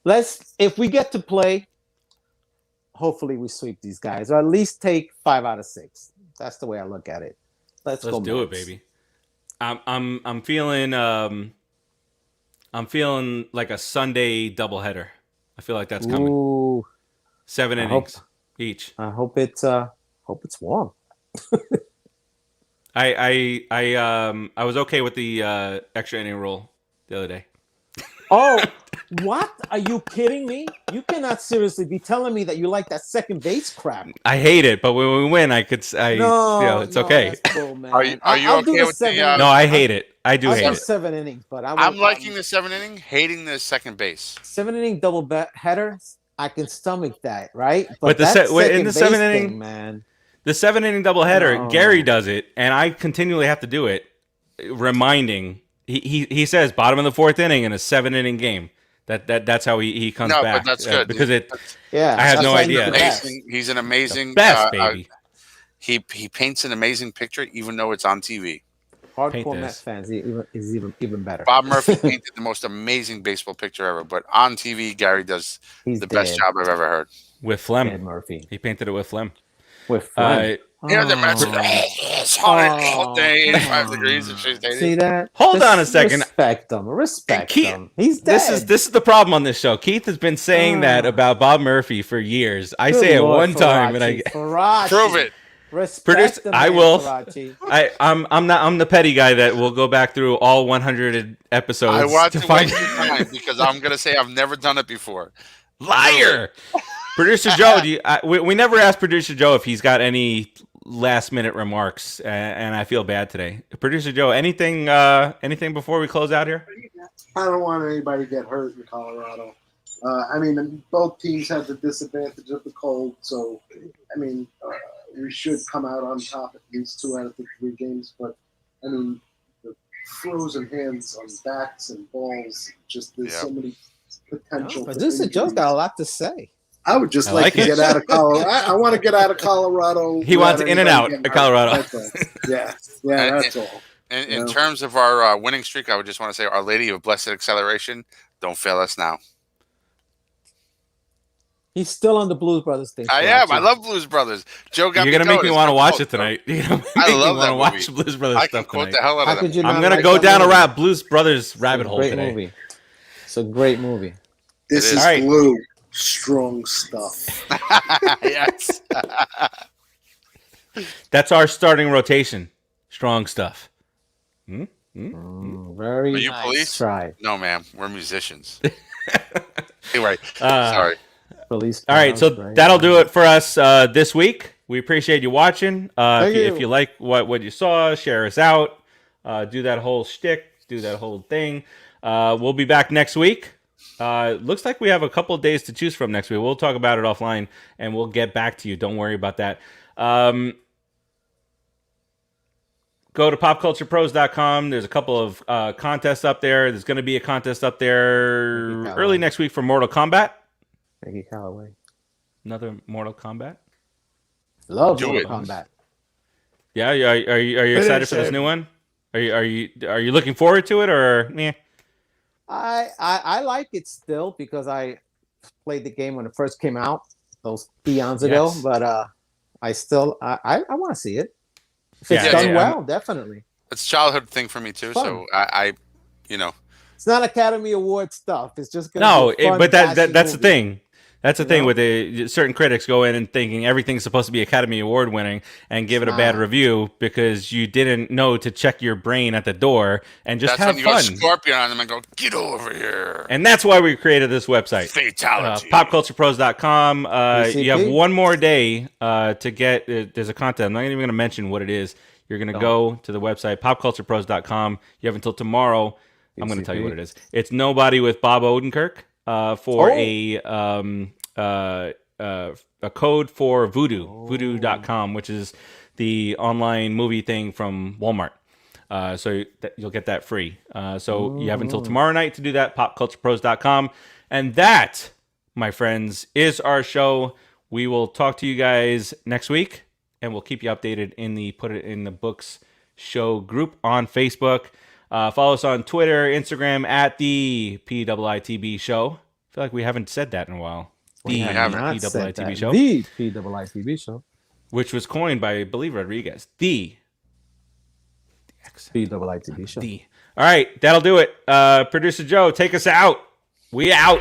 Speaker 2: If we get to play, hopefully we sweep these guys, or at least take 5 out of 6. That's the way I look at it. Let's go,
Speaker 1: do it,
Speaker 2: Mets.
Speaker 1: baby. I'm feeling like a Sunday doubleheader. I feel like that's coming.
Speaker 2: Ooh,
Speaker 1: 7
Speaker 2: I
Speaker 1: innings each.
Speaker 2: I hope it's warm.
Speaker 1: I was okay with the extra inning rule the other day.
Speaker 2: Oh, what? Are you kidding me? You cannot seriously be telling me that you like that second base crap.
Speaker 1: I hate it, but when we win, it's okay.
Speaker 2: That's cool, man.
Speaker 3: Are you
Speaker 2: I'll do
Speaker 3: okay
Speaker 2: the
Speaker 3: with the,
Speaker 2: 7
Speaker 3: uh,
Speaker 1: No, I hate it. I do
Speaker 2: I'll
Speaker 1: hate
Speaker 2: do
Speaker 1: it.
Speaker 2: 7 innings, but
Speaker 3: I'm liking the 7 inning, hating the second base.
Speaker 2: 7 inning double header. I can stomach that, right?
Speaker 1: But the
Speaker 2: that
Speaker 1: in the
Speaker 2: second
Speaker 1: 7
Speaker 2: base
Speaker 1: inning,
Speaker 2: thing, man.
Speaker 1: the 7 inning doubleheader,
Speaker 2: No.
Speaker 1: Gary does it, and I continually have to do it, reminding. He says bottom of the 4th inning in a 7 inning game. That's how he comes
Speaker 3: No,
Speaker 1: back.
Speaker 3: but that's good.
Speaker 1: Because
Speaker 2: Yeah,
Speaker 1: I had
Speaker 2: that's
Speaker 1: no
Speaker 2: why
Speaker 1: idea.
Speaker 2: he's the best.
Speaker 3: He's an amazing
Speaker 1: best baby.
Speaker 3: He paints an amazing picture, even though it's on TV.
Speaker 1: Paint
Speaker 2: Hardcore
Speaker 1: this.
Speaker 2: Mets fans is even better.
Speaker 3: Bob Murphy painted the most amazing baseball picture ever, but on TV, Gary does
Speaker 2: He's
Speaker 3: the best job I've ever heard.
Speaker 1: with
Speaker 2: Ed
Speaker 1: phlegm,
Speaker 2: Murphy
Speaker 1: he painted it with phlegm.
Speaker 2: with
Speaker 1: Uh,
Speaker 2: Flynn.
Speaker 3: Yeah, the Mets. It's hot
Speaker 2: Oh,
Speaker 3: all day,
Speaker 2: come
Speaker 3: 85
Speaker 2: on.
Speaker 3: degrees at Shea Stadium.
Speaker 2: See that?
Speaker 1: Hold on a second.
Speaker 2: Respect him. Respect
Speaker 1: Keith-
Speaker 2: him. He's dead.
Speaker 1: this is the problem on this show. Keith has been saying that
Speaker 2: Ah.
Speaker 1: about Bob Murphy for years. I
Speaker 2: Good
Speaker 1: say it
Speaker 2: Lord,
Speaker 1: one time, and
Speaker 2: Faraci.
Speaker 3: Prove it.
Speaker 2: Respect
Speaker 1: Produce-
Speaker 2: the
Speaker 1: I
Speaker 2: man,
Speaker 1: will.
Speaker 2: Faraci.
Speaker 1: I'm the petty guy that will go back through all 100 episodes.
Speaker 3: I want to
Speaker 1: find
Speaker 3: waste your time because I'm going to say I've never done it before.
Speaker 1: liar. Producer Joe, we never asked Producer Joe if he's got any last minute remarks, and I feel bad today. Producer Joe, anything before we close out here?
Speaker 4: I don't want anybody to get hurt in Colorado. I mean, both teams have the disadvantage of the cold, so I mean, we should come out on top at least 2 out of the 3 games. But I mean, the frozen hands on bats and balls, just there's so many potential.
Speaker 2: Oh,
Speaker 4: for
Speaker 2: Producer Joe's
Speaker 4: injuries.
Speaker 2: got a lot to say.
Speaker 4: I would just
Speaker 1: I
Speaker 4: like
Speaker 1: like
Speaker 4: to
Speaker 1: it.
Speaker 4: get out of Colorado. I want to get out of Colorado.
Speaker 1: He wants
Speaker 4: without
Speaker 1: in and out
Speaker 4: anybody
Speaker 1: of Colorado.
Speaker 4: getting hurt. That's all. Yeah, that's all.
Speaker 3: And
Speaker 4: Yeah.
Speaker 3: in terms of our winning streak, I would just want to say Our Lady of Blessed Acceleration, don't fail us now.
Speaker 2: He's still on the Blues Brothers thing.
Speaker 3: I am. I love Blues Brothers. Joe got
Speaker 1: You're gonna make me
Speaker 3: going.
Speaker 1: want to
Speaker 3: It's
Speaker 1: watch
Speaker 3: my
Speaker 1: it tonight. You're gonna make
Speaker 3: I
Speaker 1: me
Speaker 3: love
Speaker 1: want to
Speaker 3: that
Speaker 1: watch
Speaker 3: movie.
Speaker 1: Blues Brothers
Speaker 3: I can
Speaker 1: stuff
Speaker 3: quote
Speaker 1: tonight.
Speaker 3: the hell out
Speaker 2: How
Speaker 3: of them.
Speaker 2: could you
Speaker 1: I'm
Speaker 2: not
Speaker 1: gonna
Speaker 2: like
Speaker 1: go
Speaker 2: that
Speaker 1: down
Speaker 2: movie?
Speaker 1: Blues Brothers rabbit hole
Speaker 2: Great
Speaker 1: today.
Speaker 2: movie. It's a great movie.
Speaker 4: This
Speaker 3: It
Speaker 4: is
Speaker 1: All right.
Speaker 4: glue. Strong stuff.
Speaker 3: Yes.
Speaker 1: That's our starting rotation. Strong stuff.
Speaker 2: Very
Speaker 3: Are you
Speaker 2: nice
Speaker 3: police?
Speaker 2: try.
Speaker 3: No, ma'am. We're musicians. Anyway,
Speaker 1: Uh,
Speaker 3: sorry.
Speaker 2: Police.
Speaker 1: All right, so
Speaker 2: Very
Speaker 1: that'll
Speaker 2: nice.
Speaker 1: do it for us this week. We appreciate you watching.
Speaker 2: Thank
Speaker 1: If
Speaker 2: you.
Speaker 1: you like what you saw, share us out. Do that whole shtick. Do that whole thing. We'll be back next week. Looks like we have a couple of days to choose from next week. We'll talk about it offline, and we'll get back to you. Don't worry about that. Go to popculturepros.com. There's a couple of contests up there. There's going to be a contest up there
Speaker 2: Thank you,
Speaker 1: early
Speaker 2: Callaway.
Speaker 1: next week for Mortal Kombat.
Speaker 2: Thank you, Callaway.
Speaker 1: Another Mortal Kombat.
Speaker 2: Love
Speaker 3: Do
Speaker 2: Mortal
Speaker 3: it.
Speaker 2: Kombat.
Speaker 1: Yeah, are you excited for this new one? Are you looking forward to it or meh?
Speaker 2: I like it still because I played the game when it first came out those eons ago.
Speaker 1: Yes.
Speaker 2: But I want to see it. If it's
Speaker 1: Yeah,
Speaker 2: done
Speaker 1: yeah,
Speaker 2: well, definitely.
Speaker 3: It's a childhood thing for me too.
Speaker 2: Fun.
Speaker 3: So I you know,
Speaker 2: It's not Academy Award stuff. It's just gonna
Speaker 1: No,
Speaker 2: be a fun,
Speaker 1: but that's
Speaker 2: dashy
Speaker 1: the
Speaker 2: movie.
Speaker 1: thing. That's the
Speaker 2: You
Speaker 1: thing
Speaker 2: know?
Speaker 1: with the certain critics go in and thinking everything's supposed to be Academy Award winning and give it a bad
Speaker 2: Nah.
Speaker 1: review because you didn't know to check your brain at the door and just
Speaker 3: that's
Speaker 1: have
Speaker 3: when you go
Speaker 1: fun.
Speaker 3: Scorpion on them and go, get over here.
Speaker 1: And that's why we created this website.
Speaker 3: Fatality.
Speaker 1: Popculturepros.com. You have
Speaker 2: PCP?
Speaker 1: one more day to get. There's a content. I'm not even going to mention what it is. You're going to go to the website popculturepros.com. You have until tomorrow. I'm going to tell you what it is. It's Nobody with Bob Odenkirk for a code for Vudu, Vudu.com, which is the online movie thing from Walmart. So you'll get that free. So you have until tomorrow night to do that, popculturepros.com. And that, my friends, is our show. We will talk to you guys next week, and we'll keep you updated in the Put It in the Books show group on Facebook. Follow us on Twitter, Instagram at the PIITB show. I feel like we haven't said that in a while.
Speaker 2: We
Speaker 1: The
Speaker 2: have not said
Speaker 1: PIITB
Speaker 2: that.
Speaker 1: show,
Speaker 2: The PIITB show.
Speaker 1: which was coined by, I believe, Rodriguez. The
Speaker 2: PIITB show.
Speaker 1: All right, that'll do it. Producer Joe, take us out. We out.